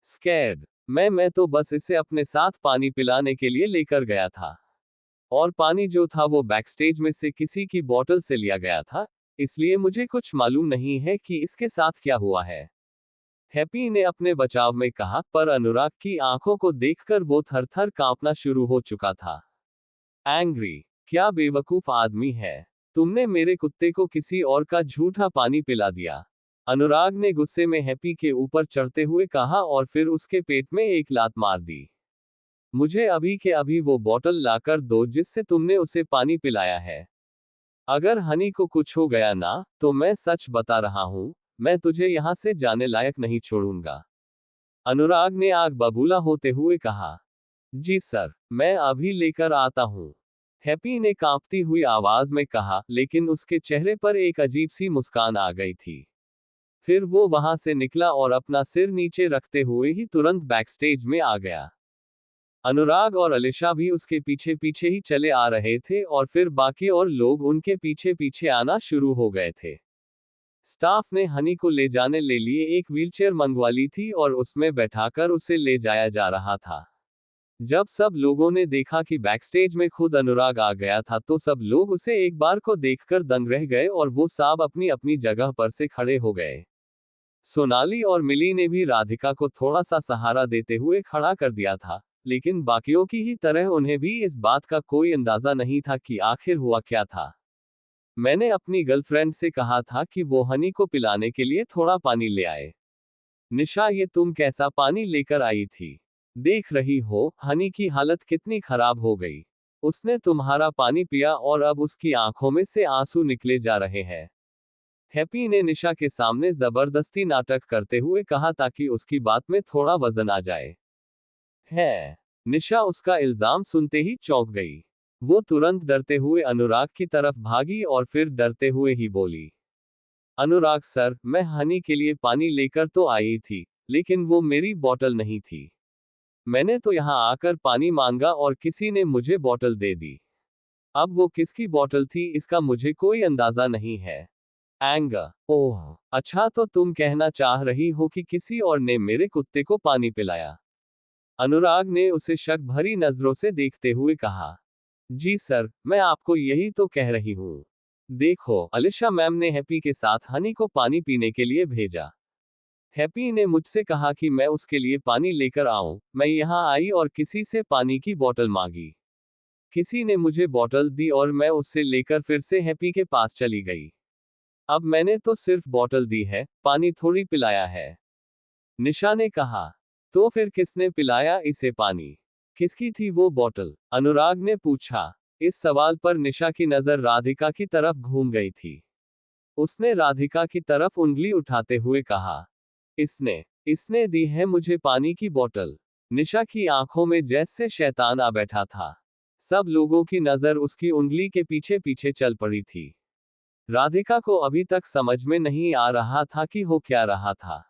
A: स्कैर्ड, मैं तो बस इसे अपने साथ पानी पिलाने के लिए लेकर गया था। और पानी जो था वो बैकस्टेज में से किसी की बोतल से लिया गया था, इसलिए मुझे कुछ मालूम नहीं है कि इसके साथ क्या हुआ है। हैप्पी ने अपने बचाव में कहा, पर अनुराग की आंखों को देखकर वो थर-थर कांपना शुरू हो चुका था। एंग्री, क्या बेवकूफ आदमी है। तुमने मेरे कुत्ते को किसी और का झूठा पानी पिला दिया। अनुराग ने गुस्से में हैप्पी के ऊपर चढ़ते हुए कहा और फिर उसके पेट में एक लात मार दी। मुझे अभी के अभी वो बोतल लाकर दो जिससे तुमने उसे पानी पिलाया है। अगर हनी को कुछ हो गया ना, तो मैं सच बता रहा हूं, मैं तुझे यहां से जाने लायक नहीं छोड़ूंगा। अनुराग ने आग बबूला होते हुए कहा। जी सर, मैं अभी लेकर आता हूं, हैप्पी ने कांपती हुई आवाज में कहा, लेकिन उसके चेहरे पर एक अजीब सी मुस्कान आ गई थी। फिर वो वहां से निकला और अपना सिर नीचे रखते हुए ही तुरंत बैकस्टेज में आ गया। अनुराग और अलीशा भी उसके पीछे पीछे ही चले आ रहे थे और फिर बाकी और लोग उनके पीछे पीछे आना शुरू हो गए थे। स्टाफ ने हनी को ले जाने ले लिए एक व्हीलचेयर मंगवा ली थी और उसमें बैठाकर उसे ले जाया जा रहा था। जब सब लोगों ने देखा कि बैकस्टेज में खुद अनुराग आ गया था तो सब लोग उसे एक बार को देखकर दंग रह गए और वो सब अपनी अपनी जगह पर से खड़े हो गए। सोनाली और मिली ने भी राधिका को थोड़ा सा सहारा देते हुए खड़ा कर दिया था, लेकिन बाकियों की ही तरह उन्हें भी इस बात का कोई अंदाजा नहीं था कि आखिर हुआ क्या था। मैंने अपनी गर्लफ्रेंड से कहा था कि वो हनी को पिलाने के लिए थोड़ा पानी ले आए। निशा, ये तुम कैसा पानी लेकर आई थी? देख रही हो हनी की हालत कितनी खराब हो गई। उसने तुम्हारा पानी पिया और अब उसकी आंखों में से आंसू निकले जा रहे हैं। हैप्पी ने निशा के सामने जबरदस्ती नाटक करते हुए कहा ताकि उसकी बात में थोड़ा वजन आ जाए। है। निशा उसका इल्जाम सुनते ही चौंक गई। वो तुरंत डरते हुए अनुराग की तरफ भागी और फिर डरते हुए ही बोली, अनुराग सर, मैं हनी के लिए पानी लेकर तो आई थी, लेकिन वो मेरी बोतल नहीं थी। मैंने तो यहाँ आकर पानी मांगा और किसी ने मुझे बोतल दे दी। अब वो किसकी बोतल थी इसका मुझे कोई अंदाजा नहीं है। एंगर, ओह, अच्छा तो तुम कहना चाह रही हो कि किसी और ने मेरे कुत्ते को पानी पिलाया? अनुराग ने उसे शक भरी नजरों से देखते हुए कहा। जी सर, मैं आपको यही तो कह रही हूँ। देखो, अलीशा मैम ने हैप्पी के साथ हनी को पानी पीने के लिए भेजा। हैप्पी ने मुझसे कहा कि मैं उसके लिए पानी लेकर आऊं। मैं यहाँ आई और किसी से पानी की बोतल मांगी। किसी ने मुझे बोतल दी और मैं उससे लेकर फिर से हैप्पी के पास चली गई। अब मैंने तो सिर्फ बोतल दी है, पानी थोड़ी पिलाया है। निशा ने कहा। तो फिर किसने पिलाया इसे पानी? किसकी थी वो बोतल? अनुराग ने पूछा। इस सवाल पर निशा की नजर राधिका की तरफ घूम गई थी। उसने राधिका की तरफ उंगली उठाते हुए कहा, इसने इसने दी है मुझे पानी की बोतल। निशा की आंखों में जैसे शैतान आ बैठा था। सब लोगों की नजर उसकी उंगली के पीछे पीछे चल पड़ी थी। राधिका को अभी तक समझ में नहीं आ रहा था कि हो क्या रहा था।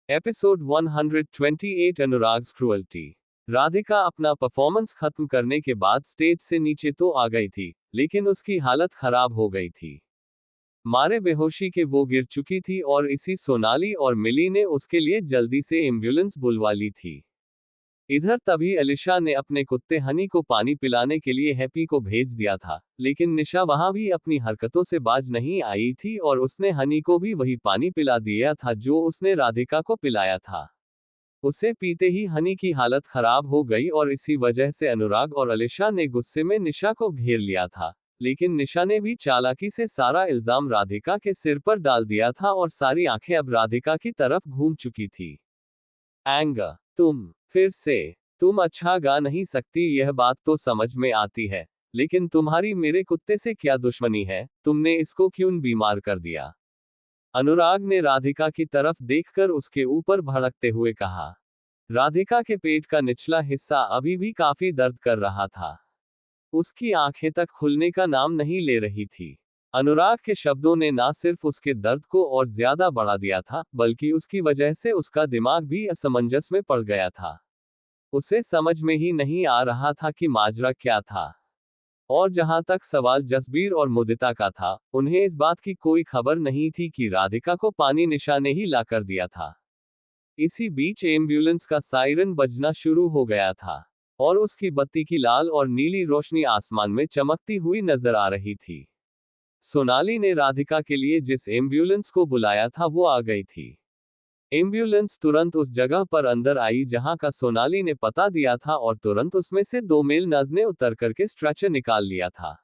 A: Episode 128 Anurag's cruelty. राधिका अपना परफॉर्मेंस खत्म करने के बाद स्टेज से नीचे तो आ गई थी, लेकिन उसकी हालत खराब हो गई थी। मारे बेहोशी के वो गिर चुकी थी और इसी सोनाली और मिली ने उसके लिए जल्दी से एम्बुलेंस बुलवा ली थी। इधर तभी अलीशा ने अपने कुत्ते हनी को पानी पिलाने के लिए हैप्पी को भेज दिया था, लेकिन निशा वहां भी अपनी हरकतों से बाज नहीं आई थी और उसने हनी को भी वही पानी पिला दिया था जो उसने राधिका को पिलाया था। उसे पीते ही हनी की हालत खराब हो गई और इसी वजह से अनुराग और अलीशा ने गुस्से में निशा को घेर लिया था, लेकिन निशा ने भी चालाकी से सारा इल्जाम राधिका के सिर पर डाल दिया था और सारी आंखें अब राधिका की तरफ घूम चुकी थी। एंगर, फिर से तुम अच्छा गा नहीं सकती यह बात तो समझ में आती है, लेकिन तुम्हारी मेरे कुत्ते से क्या दुश्मनी है? तुमने इसको क्यों बीमार कर दिया? अनुराग ने राधिका की तरफ देखकर उसके ऊपर भड़कते हुए कहा। राधिका के पेट का निचला हिस्सा अभी भी काफी दर्द कर रहा था। उसकी आंखें तक खुलने का नाम नहीं ले रही थी। अनुराग के शब्दों ने ना सिर्फ उसके दर्द को और ज्यादा बढ़ा दिया था, बल्कि उसकी वजह से उसका दिमाग भी असमंजस में पड़ गया था। उसे समझ में ही नहीं आ रहा था कि माजरा क्या था। और जहां तक सवाल जसबीर और मुदिता का था, उन्हें इस बात की कोई खबर नहीं थी कि राधिका को पानी निशा ने ही लाकर दिया था। इसी बीच एम्बुलेंस का सायरन बजना शुरू हो गया था और उसकी बत्ती की लाल और नीली रोशनी आसमान में चमकती हुई नजर आ रही थी। सोनाली ने राधिका के लिए जिस एम्बुलेंस को बुलाया था वो आ गई थी। एम्बुलेंस तुरंत उस जगह पर अंदर आई जहां का सोनाली ने पता दिया था और तुरंत उसमें से 2 मेल नर्स ने उतर करके स्ट्रेचर निकाल लिया था।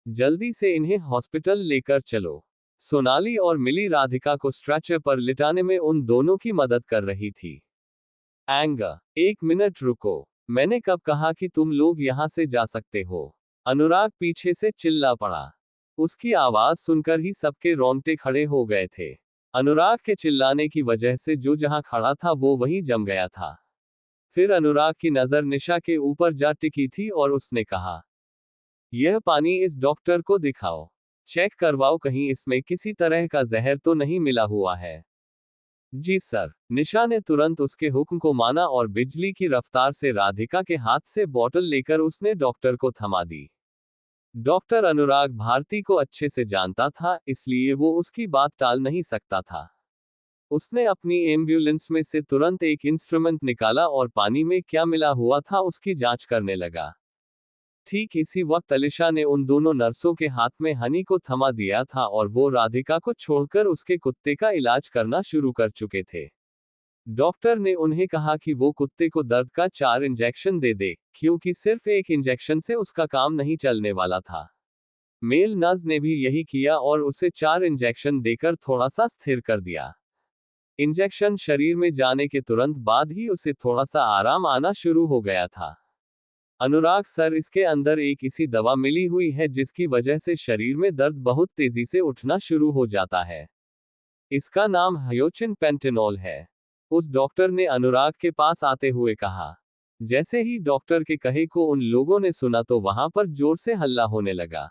A: जल्दी से इन्हें हॉस्पिटल लेकर चलो। सोनाली और मिली राधिका को स्ट्रेचर पर लिटाने में उन दोनों की मदद कर रही थी। एंगर, 1 मिनट रुको, मैंने कब कहा कि तुम लोग यहां से जा सकते हो? अनुराग पीछे से चिल्ला पड़ा। उसकी आवाज सुनकर ही सबके रोंगटे खड़े हो गए थे। अनुराग के चिल्लाने की वजह से जो जहां खड़ा था वो वहीं जम गया था। फिर अनुराग की नजर निशा के ऊपर जा टिकी थी और उसने कहा, यह पानी इस डॉक्टर को दिखाओ, चेक करवाओ कहीं इसमें किसी तरह का जहर तो नहीं मिला हुआ है। जी सर। निशा ने तुरंत उसके हुक्म को माना और बिजली की रफ्तार से राधिका के हाथ से बोतल लेकर उसने डॉक्टर को थमा दी। डॉक्टर अनुराग भारती को अच्छे से जानता था, इसलिए वो उसकी बात टाल नहीं सकता था। उसने अपनी एम्बुलेंस में से तुरंत एक इंस्ट्रूमेंट निकाला और पानी में क्या मिला हुआ था उसकी जांच करने लगा। ठीक इसी वक्त अलीशा ने उन दोनों नर्सों के हाथ में हनी को थमा दिया था और वो राधिका को छोड़कर उसके कुत्ते का इलाज करना शुरू कर चुके थे। डॉक्टर ने उन्हें कहा कि वो कुत्ते को दर्द का 4 इंजेक्शन दे दे, क्योंकि सिर्फ एक इंजेक्शन से उसका काम नहीं चलने वाला था। मेल नर्स ने भी यही किया और उसे 4 इंजेक्शन देकर थोड़ा सा स्थिर कर दिया। इंजेक्शन शरीर में जाने के तुरंत बाद ही उसे थोड़ा सा आराम आना शुरू हो गया था। अनुराग सर, इसके अंदर एक ऐसी दवा मिली हुई है जिसकी वजह से शरीर में दर्द बहुत तेजी से उठना शुरू हो जाता है। इसका नाम हायोचिन पेंटेनॉल है, उस डॉक्टर ने अनुराग के पास आते हुए कहा। जैसे ही डॉक्टर के कहे को उन लोगों ने सुना तो वहां पर जोर से हल्ला होने लगा।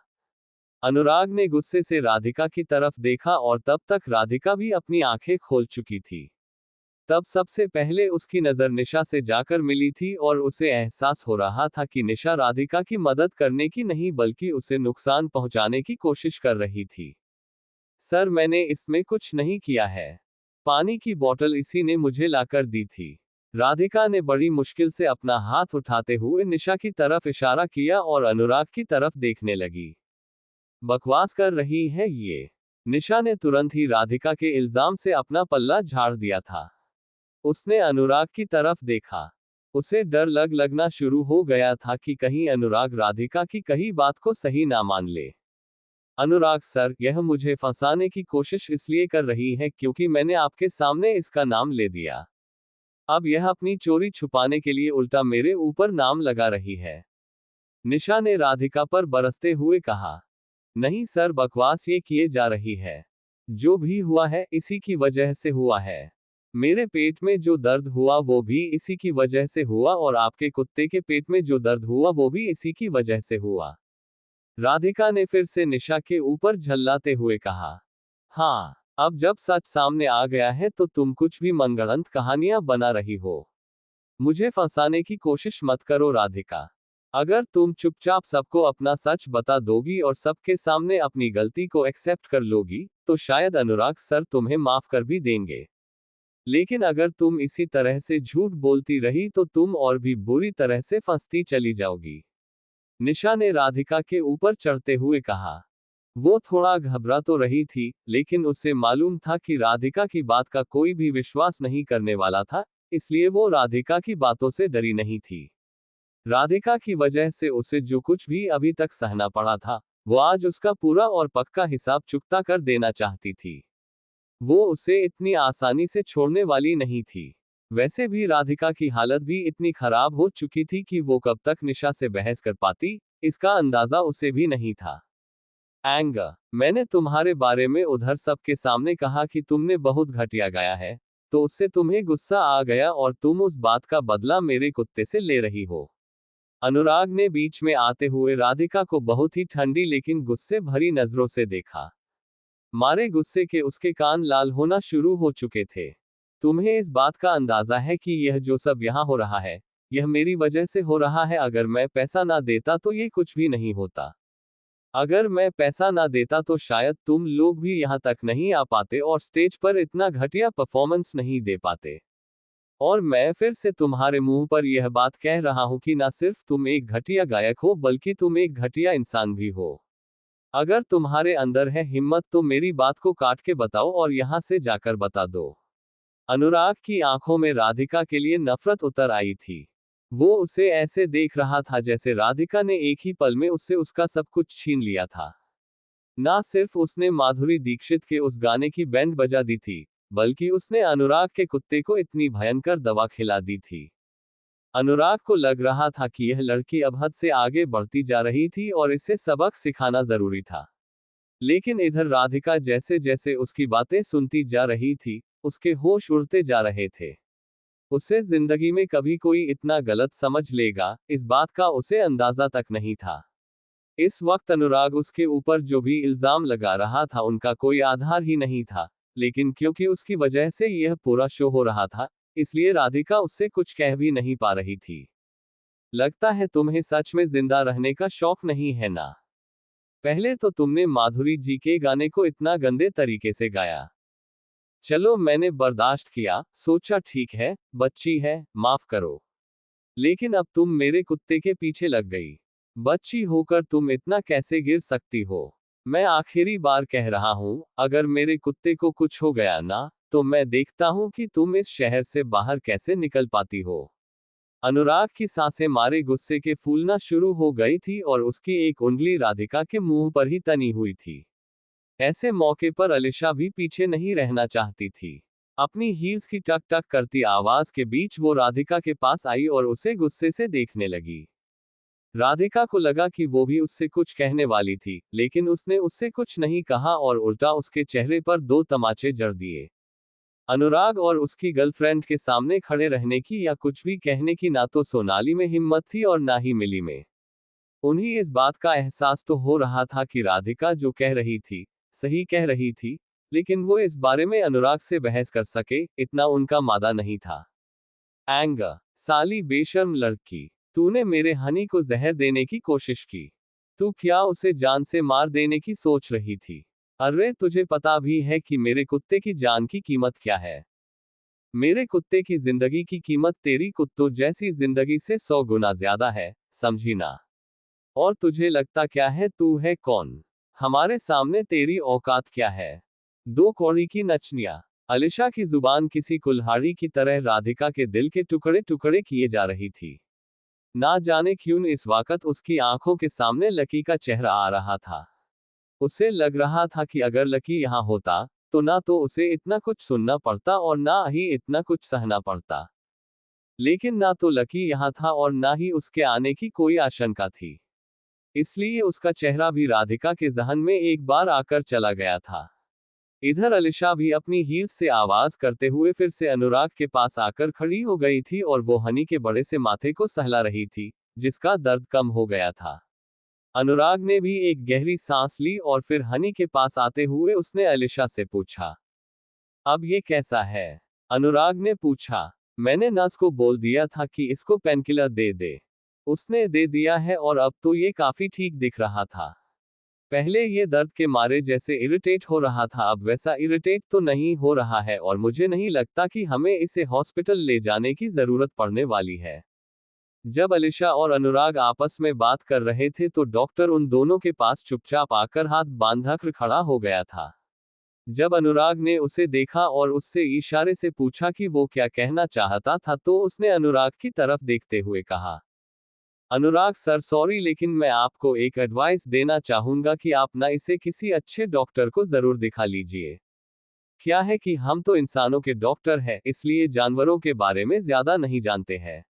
A: अनुराग ने गुस्से से राधिका की तरफ देखा और तब तक राधिका भी अपनी आंखें खोल चुकी थी। तब सबसे पहले उसकी नजर निशा से जाकर मिली थी और उसे एहसास हो रहा था कि निशा राधिका की मदद करने की नहीं बल्कि उसे नुकसान पहुंचाने की कोशिश कर रही थी। सर, मैंने इसमें कुछ नहीं किया है, पानी की बोतल इसी ने मुझे लाकर दी थी। राधिका ने बड़ी मुश्किल से अपना हाथ उठाते हुए निशा की तरफ इशारा किया और अनुराग की तरफ देखने लगी। बकवास कर रही है ये। निशा ने तुरंत ही राधिका के इल्जाम से अपना पल्ला झाड़ दिया था। उसने अनुराग की तरफ देखा। उसे डर लगना शुरू हो गया था कि कहीं अनुराग राधिका की कही बात को सही ना मान ले। अनुराग सर, यह मुझे फंसाने की कोशिश इसलिए कर रही है क्योंकि मैंने आपके सामने इसका नाम ले दिया। अब यह अपनी चोरी छुपाने के लिए उल्टा मेरे ऊपर नाम लगा रही है। निशा ने राधिका पर बरसते हुए कहा। नहीं सर, बकवास ये किए जा रही है। जो भी हुआ है इसी की वजह से हुआ है। मेरे पेट में जो दर्द हुआ वो भी इसी की वजह से हुआ और आपके कुत्ते के पेट में जो दर्द हुआ वो भी इसी की वजह से हुआ। राधिका ने फिर से निशा के ऊपर झल्लाते हुए कहा। हाँ, अब जब सच सामने आ गया है तो तुम कुछ भी मनगढ़ंत कहानियां बना रही हो। मुझे फंसाने की कोशिश मत करो राधिका। अगर तुम चुपचाप सबको अपना सच बता दोगी और सबके सामने अपनी गलती को एक्सेप्ट कर लोगी, तो शायद अनुराग सर तुम्हें माफ कर भी देंगे। लेकिन अगर तुम इसी तरह से झूठ बोलती रही तो तुम और भी बुरी तरह से फंसती चली जाओगी। निशा ने राधिका के ऊपर चढ़ते हुए कहा। वो थोड़ा घबरा तो रही थी, लेकिन उसे मालूम था कि राधिका की बात का कोई भी विश्वास नहीं करने वाला था, इसलिए वो राधिका की बातों से डरी नहीं थी। राधिका की वजह से उसे जो कुछ भी अभी तक सहना पड़ा था, वो आज उसका पूरा और पक्का हिसाब चुकता कर देना चाहती थी। वो उसे इतनी आसानी से छोड़ने वाली नहीं थी। वैसे भी राधिका की हालत भी इतनी खराब हो चुकी थी कि वो कब तक निशा से बहस कर पाती, इसका अंदाजा उसे भी नहीं था। एंगर, मैंने तुम्हारे बारे में उधर सबके सामने कहा कि तुमने बहुत घटिया गाया है, तो उससे तुम्हें गुस्सा आ गया और तुम उस बात का बदला मेरे कुत्ते से ले रही हो। अनुराग ने बीच में आते हुए राधिका को बहुत ही ठंडी लेकिन गुस्से भरी नजरों से देखा। मारे गुस्से के उसके कान लाल होना शुरू हो चुके थे। तुम्हें इस बात का अंदाजा है कि यह जो सब यहाँ हो रहा है, यह मेरी वजह से हो रहा है, अगर मैं पैसा ना देता तो ये कुछ भी नहीं होता। अगर मैं पैसा ना देता तो शायद तुम लोग भी यहाँ तक नहीं आ पाते और स्टेज पर इतना घटिया परफॉर्मेंस नहीं दे पाते। और मैं फिर से तुम्हारे मुंह पर यह बात कह रहा हूं कि ना सिर्फ तुम एक घटिया गायक हो बल्कि तुम एक घटिया इंसान भी हो। अगर तुम्हारे अंदर है हिम्मत तो मेरी बात को काट के बताओ और यहाँ से जाकर बता दो। अनुराग की आंखों में राधिका के लिए नफरत उतर आई थी। वो उसे ऐसे देख रहा था जैसे राधिका ने एक ही पल में उससे उसका सब कुछ छीन लिया था। ना सिर्फ उसने माधुरी दीक्षित के उस गाने की बैंड बजा दी थी, बल्कि उसने अनुराग के कुत्ते को इतनी भयंकर दवा खिला दी थी। अनुराग को लग रहा था कि यह लड़की अब हद से आगे बढ़ती जा रही थी और इसे सबक सिखाना जरूरी था। लेकिन इधर राधिका जैसे जैसे उसकी बातें सुनती जा रही थी, उसके होश उड़ते जा रहे थे। उसे जिंदगी में कभी कोई इतना गलत समझ लेगा, इस बात का उसे अंदाजा तक नहीं था। इस वक्त अनुराग उसके ऊपर जो भी इल्जाम लगा रहा था उनका कोई आधार ही नहीं था, लेकिन क्योंकि उसकी वजह से यह पूरा शो हो रहा था, इसलिए राधिका उससे कुछ कह भी नहीं पा रही थी। लगता है तुम्हें सच में जिंदा रहने का शौक नहीं है ना? पहले तो तुमने माधुरी जी के गाने को इतना गंदे तरीके से गाया। चलो मैंने बर्दाश्त किया, सोचा ठीक है, बच्ची है, माफ करो। लेकिन अब तुम मेरे कुत्ते के पीछे लग गई। बच्ची होकर तुम इतना कैसे गिर सकती हो? मैं आखिरी बार कह रहा हूं, अगर मेरे कुत्ते को कुछ हो गया ना, तो मैं देखता हूं कि तुम इस शहर से बाहर कैसे निकल पाती हो। अनुराग की सांसें मारे गुस्से के फूलना शुरू हो गई थी और उसकी एक उंगली राधिका के मुंह पर ही तनी हुई थी। ऐसे मौके पर अलिशा भी पीछे नहीं रहना चाहती थी। अपनी हील्स की टक टक करती आवाज के बीच वो राधिका के पास आई और उसे गुस्से से देखने लगी। राधिका को लगा कि वो भी उससे कुछ कहने वाली थी, लेकिन उसने उससे कुछ नहीं कहा और उल्टा उसके चेहरे पर दो तमाचे जड़ दिए। अनुराग और उसकी गर्लफ्रेंड के सामने खड़े रहने की या कुछ भी कहने की ना तो सोनाली में हिम्मत थी और ना ही मिली में। उन्हें इस बात का एहसास तो हो रहा था कि राधिका जो कह रही थी, सही कह रही थी, लेकिन वो इस बारे में अनुराग से बहस कर सके, इतना उनका मादा नहीं था। एंगर, साली बेशर्म लड़की, तूने मेरे हनी को जहर देने की कोशिश की। तू क्या उसे जान से मार देने की सोच रही थी? अरे तुझे पता भी है कि मेरे कुत्ते की जान की कीमत क्या है? मेरे कुत्ते की जिंदगी की कीमत तेरी कुत्तों जैसी जिंदगी से 100 गुना ज्यादा है, समझी ना? और तुझे लगता क्या है तू है कौन? हमारे सामने तेरी औकात क्या है? दो कौड़ी की नचनिया। अलिशा की जुबान किसी कुल्हाड़ी की तरह राधिका के दिल के टुकड़े टुकड़े किए जा रही थी। ना जाने क्यों इस वक्त उसकी आंखों के सामने लकी का चेहरा आ रहा था। उसे लग रहा था कि अगर लकी यहाँ होता, तो ना तो उसे इतना कुछ सुनना पड़ता और ना ही इतना कुछ सहना पड़ता। लेकिन ना तो लकी यहाँ था और ना ही उसके आने की कोई आशंका थी। इसलिए उसका चेहरा भी राधिका के जहन में एक बार आकर चला गया था। इधर अलिशा भी अपनी हील्स से आवाज करते हुए फिर से अनुराग के पास आकर खड़ी हो गई थी और वो हनी के बड़े से माथे को सहला रही थी, जिसका दर्द कम हो गया था। अनुराग ने भी एक गहरी सांस ली और फिर हनी के पास आते हुए उसने अलिशा से पूछा, अब ये कैसा है? अनुराग ने पूछा। मैंने नर्स को बोल दिया था कि इसको पेनकिलर दे दे। उसने दे दिया है और अब तो ये काफी ठीक दिख रहा था। पहले ये दर्द के मारे जैसे इरिटेट हो रहा था, अब वैसा इरिटेट तो नहीं हो रहा है और मुझे नहीं लगता कि हमें इसे हॉस्पिटल ले जाने की जरूरत पड़ने वाली है। जब अलिशा और अनुराग आपस में बात कर रहे थे तो डॉक्टर उन दोनों के पास चुपचाप आकर हाथ बांधकर खड़ा हो गया था। जब अनुराग ने उसे देखा और उससे इशारे से पूछा कि वो क्या कहना चाहता था तो उसने अनुराग की तरफ देखते हुए कहा, अनुराग सर सॉरी, लेकिन मैं आपको एक एडवाइस देना चाहूंगा कि आप ना इसे किसी अच्छे डॉक्टर को जरूर दिखा लीजिए। क्या है कि हम तो इंसानों के डॉक्टर हैं, इसलिए जानवरों के बारे में ज्यादा नहीं जानते हैं।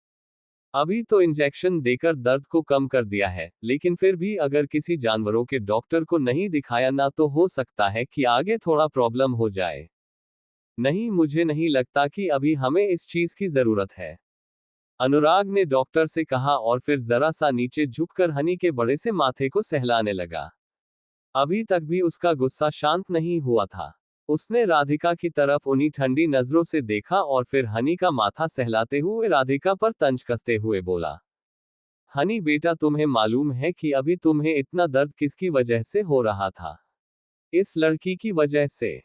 A: अभी तो इंजेक्शन देकर दर्द को कम कर दिया है, लेकिन फिर भी अगर किसी जानवरों के डॉक्टर को नहीं दिखाया ना तो हो सकता है कि आगे थोड़ा प्रॉब्लम हो जाए। नहीं, मुझे नहीं लगता कि अभी हमें इस चीज की जरूरत है, अनुराग ने डॉक्टर से कहा और फिर जरा सा नीचे झुककर हनी के बड़े से माथे को सहलाने लगा। अभी तक भी उसका गुस्सा शांत नहीं हुआ था। उसने राधिका की तरफ उन्हीं ठंडी नजरों से देखा और फिर हनी का माथा सहलाते हुए राधिका पर तंज कसते हुए बोला, हनी बेटा, तुम्हें मालूम है कि अभी तुम्हें इतना दर्द किसकी वजह से हो रहा था? इस लड़की की वजह से।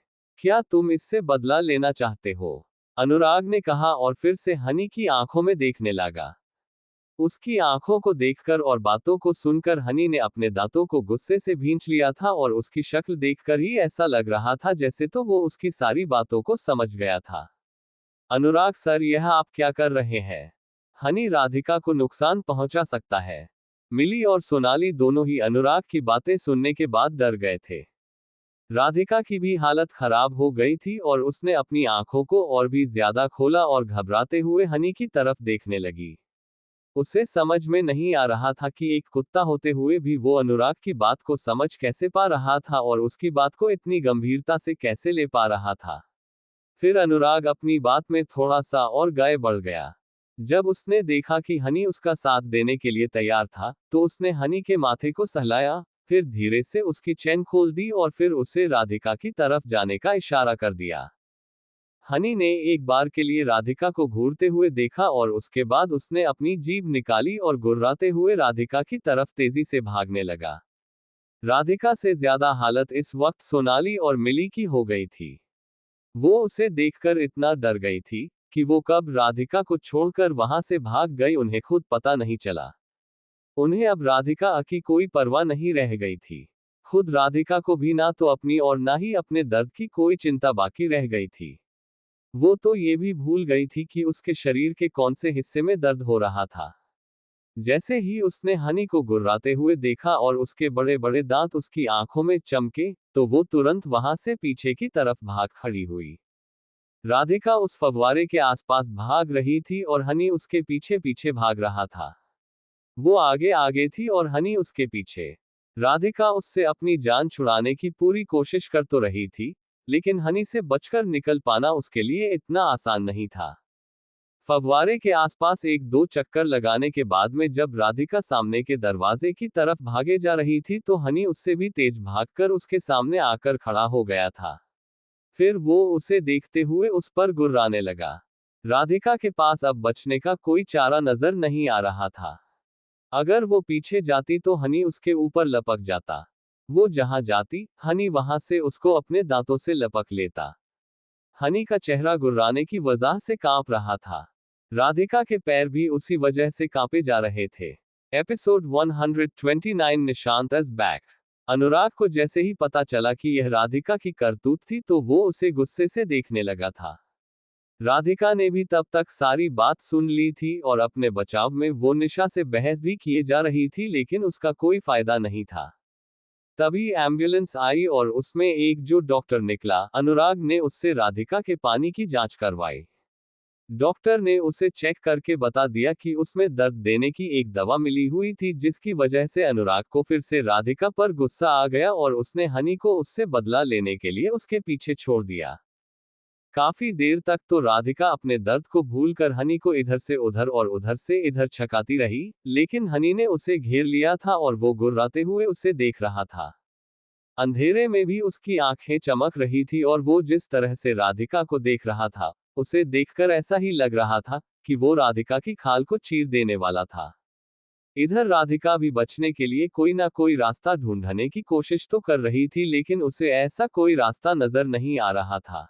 A: क्या तुम इससे बदला लेना चाहते हो? अनुराग ने कहा और फिर से हनी की आंखों में देखने लगा। उसकी आंखों को देखकर और बातों को सुनकर हनी ने अपने दांतों को गुस्से से भींच लिया था और उसकी शक्ल देखकर ही ऐसा लग रहा था जैसे तो वो उसकी सारी बातों को समझ गया था। अनुराग सर, यह आप क्या कर रहे हैं? हनी राधिका को नुकसान पहुंचा सकता है। मिली और सोनाली दोनों ही अनुराग की बातें सुनने के बाद डर गए थे। राधिका की भी हालत खराब हो गई थी और उसने अपनी आंखों को और भी ज्यादा खोला और घबराते हुए हनी की तरफ देखने लगी। उसे समझ में नहीं आ रहा था कि एक कुत्ता होते हुए भी वो अनुराग की बात को समझ कैसे पा रहा था और उसकी बात को इतनी गंभीरता से कैसे ले पा रहा था। फिर अनुराग अपनी बात में थोड़ा सा और गाये बढ़ गया। जब उसने देखा कि हनी उसका साथ देने के लिए तैयार था, तो उसने हनी के माथे को सहलाया, फिर धीरे से उसकी चेन खोल दी और फिर उसे राधिका की तरफ जाने का इशारा कर दिया। हनी ने एक बार के लिए राधिका को घूरते हुए देखा और उसके बाद उसने अपनी जीभ निकाली और गुर्राते हुए राधिका की तरफ तेजी से भागने लगा। राधिका से ज्यादा हालत इस वक्त सोनाली और मिली की हो गई थी। वो उसे देखकर इतना डर गई थी कि वो कब राधिका को छोड़कर वहां से भाग गई उन्हें खुद पता नहीं चला। उन्हें अब राधिका की कोई परवाह नहीं रह गई थी। खुद राधिका को भी ना तो अपनी और ना ही अपने दर्द की कोई चिंता बाकी रह गई थी। वो तो ये भी भूल गई थी कि उसके शरीर के कौन से हिस्से में दर्द हो रहा था। जैसे ही उसने हनी को गुर्राते हुए देखा और उसके बड़े बड़े दांत उसकी आंखों में चमके, तो वो तुरंत वहां से पीछे की तरफ भाग खड़ी हुई। राधिका उस फव्वारे के आसपास भाग रही थी और हनी उसके पीछे पीछे भाग रहा था। वो आगे आगे थी और हनी उसके पीछे। राधिका उससे अपनी जान छुड़ाने की पूरी कोशिश कर तो रही थी, लेकिन हनी से बचकर निकल पाना उसके लिए इतना आसान नहीं था। फव्वारे के आसपास एक दो चक्कर लगाने के बाद में जब राधिका सामने के दरवाजे की तरफ भागे जा रही थी तो हनी उससे भी तेज भागकर उसके सामने आकर खड़ा हो गया था। फिर वो उसे देखते हुए उस पर गुर्राने लगा। राधिका के पास अब बचने का कोई चारा नजर नहीं आ रहा था। अगर वो पीछे जाती तो हनी उसके ऊपर लपक जाता। वो जहां जाती, हनी वहां से उसको अपने दांतों से लपक लेता। हनी का चेहरा गुर्राने की वजह से कांप रहा था। राधिका के पैर भी उसी वजह से कांपे जा रहे थे। Episode 129 Nishant is back. Anurag को जैसे ही पता चला कि यह राधिका की करतूत थी तो वो उसे गुस्से से देखने लगा था। राधिका ने भी तब तक सारी बात सुन ली थी और अपने बचाव में वो निशा से बहस भी किए जा रही थी, लेकिन उसका कोई फायदा नहीं था। तभी एम्बुलेंस आई और उसमें एक जो डॉक्टर निकला। अनुराग ने उससे राधिका के पानी की जांच करवाई। डॉक्टर ने उसे चेक करके बता दिया कि उसमें दर्द देने की एक दवा मिली हुई थी, जिसकी वजह से अनुराग को फिर से राधिका पर गुस्सा आ गया और उसने हनी को उससे बदला लेने के लिए उसके पीछे छोड़ दिया। काफी देर तक तो राधिका अपने दर्द को भूलकर हनी को इधर से उधर और उधर से इधर छकाती रही, लेकिन हनी ने उसे घेर लिया था और वो गुर्राते हुए उसे देख रहा था। अंधेरे में भी उसकी आंखें चमक रही थी और वो जिस तरह से राधिका को देख रहा था, उसे देखकर ऐसा ही लग रहा था कि वो राधिका की खाल को चीर देने वाला था। इधर राधिका भी बचने के लिए कोई ना कोई रास्ता ढूंढने की कोशिश तो कर रही थी, लेकिन उसे ऐसा कोई रास्ता नजर नहीं आ रहा था।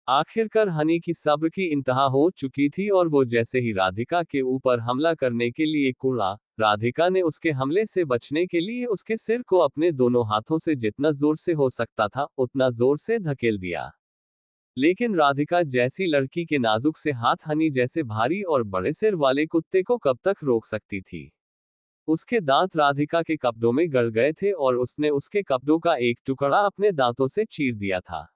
A: आखिरकार हनी की सब्र की इंतहा हो चुकी थी और वो जैसे ही राधिका के ऊपर हमला करने के लिए कूदा, राधिका ने उसके हमले से बचने के लिए उसके सिर को अपने दोनों हाथों से जितना जोर से हो सकता था उतना जोर से धकेल दिया। लेकिन राधिका जैसी लड़की के नाजुक से हाथ हनी जैसे भारी और बड़े सिर वाले कुत्ते को कब तक रोक सकती थी। उसके दांत राधिका के कपड़ों में गड़ गए थे और उसने उसके कपड़ों का एक टुकड़ा अपने दांतों से चीर दिया था।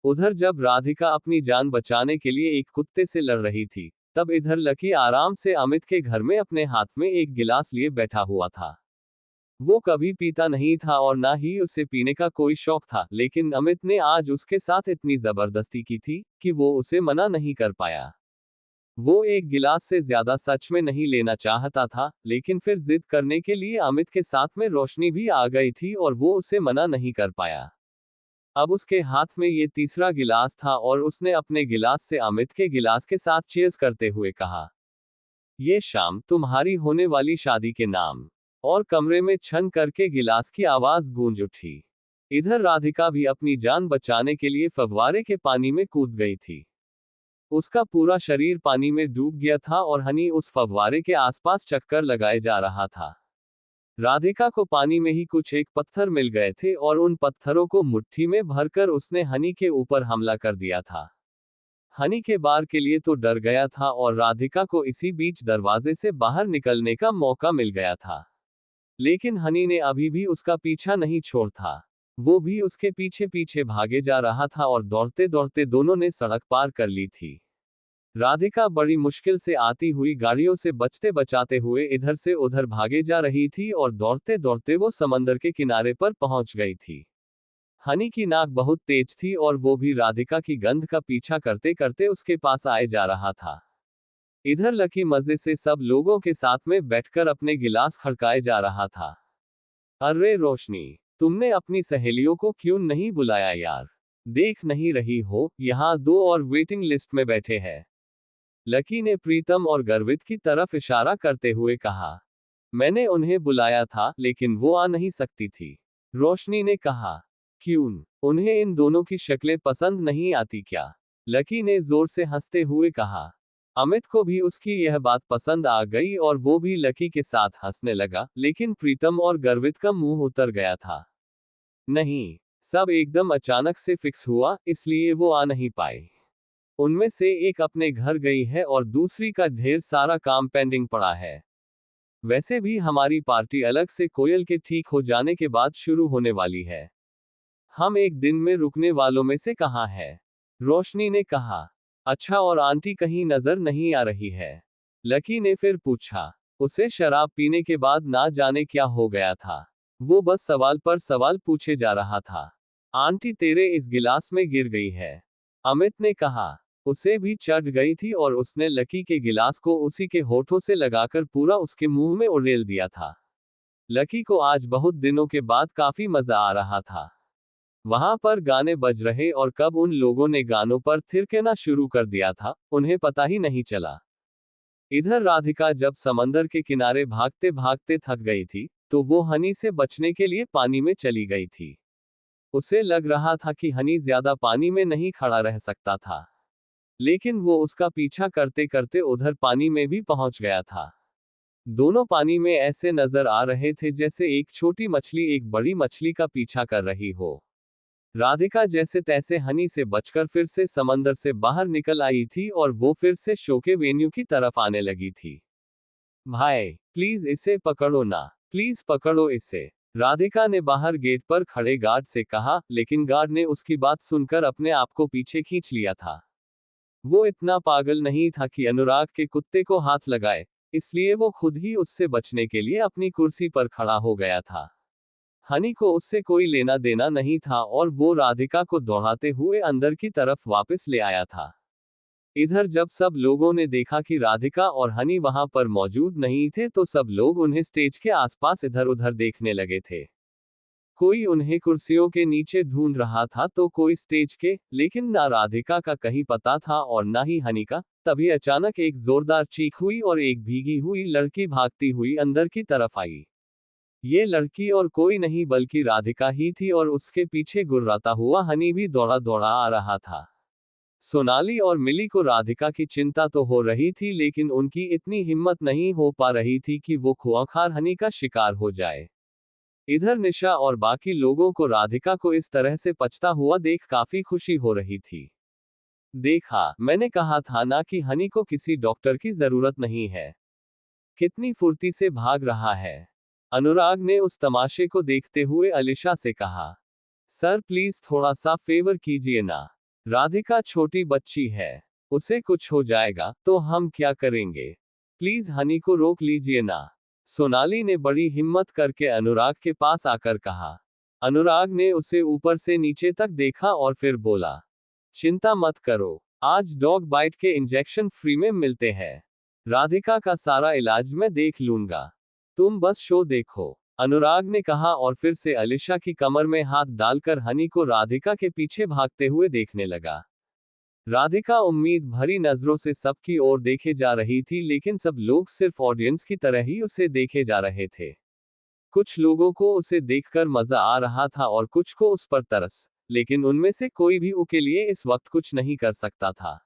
A: उधर जब राधिका अपनी जान बचाने के लिए एक कुत्ते से लड़ रही थी, तब इधर लकी आराम से अमित के घर में अपने हाथ में एक गिलास लिए बैठा हुआ था। वो कभी पीता नहीं था और ना ही उसे पीने का कोई शौक था, लेकिन अमित ने आज उसके साथ इतनी जबरदस्ती की थी कि वो उसे मना नहीं कर पाया। वो एक गिलास से ज्यादा सच में नहीं लेना चाहता था, लेकिन फिर जिद करने के लिए अमित के साथ में रोशनी भी आ गई थी और वो उसे मना नहीं कर पाया। अब उसके हाथ में ये तीसरा गिलास था और उसने अपने गिलास से अमित के गिलास के साथ चीयर्स करते हुए कहा, ये शाम तुम्हारी होने वाली शादी के नाम। और कमरे में छन करके गिलास की आवाज गूंज उठी। इधर राधिका भी अपनी जान बचाने के लिए फव्वारे के पानी में कूद गई थी। उसका पूरा शरीर पानी में डूब गया था और हनी उस फव्वारे के आसपास चक्कर लगाए जा रहा था। राधिका को पानी में ही कुछ एक पत्थर मिल गए थे और उन पत्थरों को मुट्ठी में भरकर उसने हनी के ऊपर हमला कर दिया था। हनी के बार के लिए तो डर गया था और राधिका को इसी बीच दरवाजे से बाहर निकलने का मौका मिल गया था। लेकिन हनी ने अभी भी उसका पीछा नहीं छोड़ था। वो भी उसके पीछे पीछे भागे जा रहा था और दौड़ते दौड़ते दोनों ने सड़क पार कर ली थी। राधिका बड़ी मुश्किल से आती हुई गाड़ियों से बचते बचाते हुए इधर से उधर भागे जा रही थी और दौड़ते दौड़ते वो समंदर के किनारे पर पहुंच गई थी। हनी की नाक बहुत तेज थी और वो भी राधिका की गंध का पीछा करते करते उसके पास आए जा रहा था। इधर लकी मजे से सब लोगों के साथ में बैठकर अपने गिलास खड़काए जा रहा था। अरे रोशनी, तुमने अपनी सहेलियों को क्यों नहीं बुलाया यार? देख नहीं रही हो, यहाँ 2 और वेटिंग लिस्ट में बैठे हैं। लकी ने प्रीतम और गर्वित की तरफ इशारा करते हुए कहा। मैंने उन्हें बुलाया था लेकिन वो आ नहीं सकती थी। रोशनी ने कहा। क्यों? उन्हें इन दोनों की शक्लें पसंद नहीं आती क्या? लकी ने जोर से हंसते हुए कहा। अमित को भी उसकी यह बात पसंद आ गई और वो भी लकी के साथ हंसने लगा, लेकिन प्रीतम और गर्वित का मुंह उतर गया था। नहीं, सब एकदम अचानक से फिक्स हुआ, इसलिए वो आ नहीं पाए। उनमें से एक अपने घर गई है और दूसरी का ढेर सारा काम पेंडिंग पड़ा है। वैसे भी हमारी पार्टी अलग से कोयल के ठीक हो जाने के बाद शुरू होने वाली है। हम एक दिन में रुकने वालों में से कहाँ है? रोशनी ने कहा। अच्छा, और आंटी कहीं नजर नहीं आ रही है? लकी ने फिर पूछा। उसे शराब पीने के बाद ना जाने क्या हो गया था। वो बस सवाल पर सवाल पूछे जा रहा था। आंटी तेरे इस गिलास में गिर गई है, अमित ने कहा। उसे भी चढ़ गई थी और उसने लकी के गिलास को उसी के होठों से लगाकर पूरा उसके मुंह में उड़ेल दिया था। लकी को आज बहुत दिनों के बाद काफी मजा आ रहा था। वहां पर गाने बज रहे और कब उन लोगों ने गानों पर थिरकना शुरू कर दिया था, उन्हें पता ही नहीं चला। इधर राधिका जब समंदर के किनारे भागते भागते थक गई थी, तो वो हनी से बचने के लिए पानी में चली गई थी। उसे लग रहा था कि हनी ज्यादा पानी में नहीं खड़ा रह सकता था, लेकिन वो उसका पीछा करते करते उधर पानी में भी पहुंच गया था। दोनों पानी में ऐसे नजर आ रहे थे जैसे एक छोटी मछली एक बड़ी मछली का पीछा कर रही हो। राधिका जैसे तैसे हनी से बचकर फिर से समंदर से बाहर निकल आई थी और वो फिर से शो के वेन्यू की तरफ आने लगी थी। भाई प्लीज इसे पकड़ो ना, प्लीज पकड़ो इसे, राधिका ने बाहर गेट पर खड़े गार्ड से कहा, लेकिन गार्ड ने उसकी बात सुनकर अपने आप को पीछे खींच लिया था। वो इतना पागल नहीं था कि अनुराग के कुत्ते को हाथ लगाए, इसलिए वो खुद ही उससे बचने के लिए अपनी कुर्सी पर खड़ा हो गया था। हनी को उससे कोई लेना देना नहीं था और वो राधिका को दौड़ाते हुए अंदर की तरफ वापस ले आया था। इधर जब सब लोगों ने देखा कि राधिका और हनी वहां पर मौजूद नहीं थे, तो सब लोग उन्हें स्टेज के आसपास इधर उधर देखने लगे थे। कोई उन्हें कुर्सियों के नीचे ढूंढ रहा था तो कोई स्टेज के, लेकिन ना राधिका का कहीं पता था और ना ही हनी का। तभी अचानक एक जोरदार चीख हुई और एक भीगी हुई लड़की भागती हुई अंदर की तरफ आई। ये लड़की और कोई नहीं बल्कि राधिका ही थी और उसके पीछे गुर्राता हुआ हनी भी दौड़ा दौड़ा आ रहा था। सोनाली और मिली को राधिका की चिंता तो हो रही थी, लेकिन उनकी इतनी हिम्मत नहीं हो पा रही थी कि वो खुआखार हनी का शिकार हो जाए। इधर निशा और बाकी लोगों को राधिका को इस तरह से पछता हुआ देख काफी खुशी हो रही थी। देखा, मैंने कहा था ना कि हनी को किसी डॉक्टर की जरूरत नहीं है। कितनी फुर्ती से भाग रहा है। अनुराग ने उस तमाशे को देखते हुए अलीशा से कहा। सर प्लीज थोड़ा सा फेवर कीजिए ना, राधिका छोटी बच्ची है, उसे कुछ हो जाएगा तो हम क्या करेंगे? प्लीज हनी को रोक लीजिए ना, सोनाली ने बड़ी हिम्मत करके अनुराग के पास आकर कहा। अनुराग ने उसे ऊपर से नीचे तक देखा और फिर बोला, चिंता मत करो, आज डॉग बाइट के इंजेक्शन फ्री में मिलते हैं। राधिका का सारा इलाज मैं देख लूंगा, तुम बस शो देखो। अनुराग ने कहा और फिर से अलीशा की कमर में हाथ डालकर हनी को राधिका के पीछे भागते हुए देखने लगा। राधिका उम्मीद भरी नजरों से सबकी ओर देखे जा रही थी, लेकिन सब लोग सिर्फ ऑडियंस की तरह ही उसे देखे जा रहे थे। कुछ लोगों को उसे देखकर मजा आ रहा था और कुछ को उस पर तरस, लेकिन उनमें से कोई भी उसके लिए इस वक्त कुछ नहीं कर सकता था।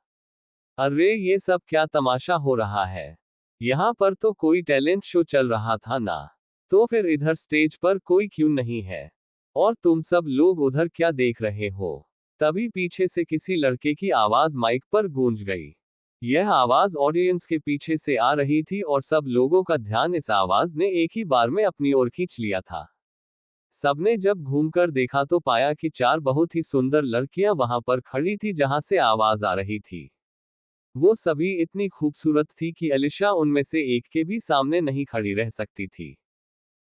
A: अरे ये सब क्या तमाशा हो रहा है? यहाँ पर तो कोई टैलेंट शो चल रहा था ना। तो फिर इधर स्टेज पर कोई क्यों नहीं है? और तुम सब लोग उधर क्या देख रहे हो? तभी पीछे से किसी लड़के की आवाज माइक पर गूंज गई। यह आवाज ऑडियंस के पीछे से आ रही थी और सब लोगों का ध्यान इस आवाज ने एक ही बार में अपनी ओर खींच लिया था। सबने जब घूमकर देखा तो पाया कि 4 बहुत ही सुंदर लड़कियां वहां पर खड़ी थी जहां से आवाज आ रही थी। वो सभी इतनी खूबसूरत थी कि अलीशा उनमें से एक के भी सामने नहीं खड़ी रह सकती थी।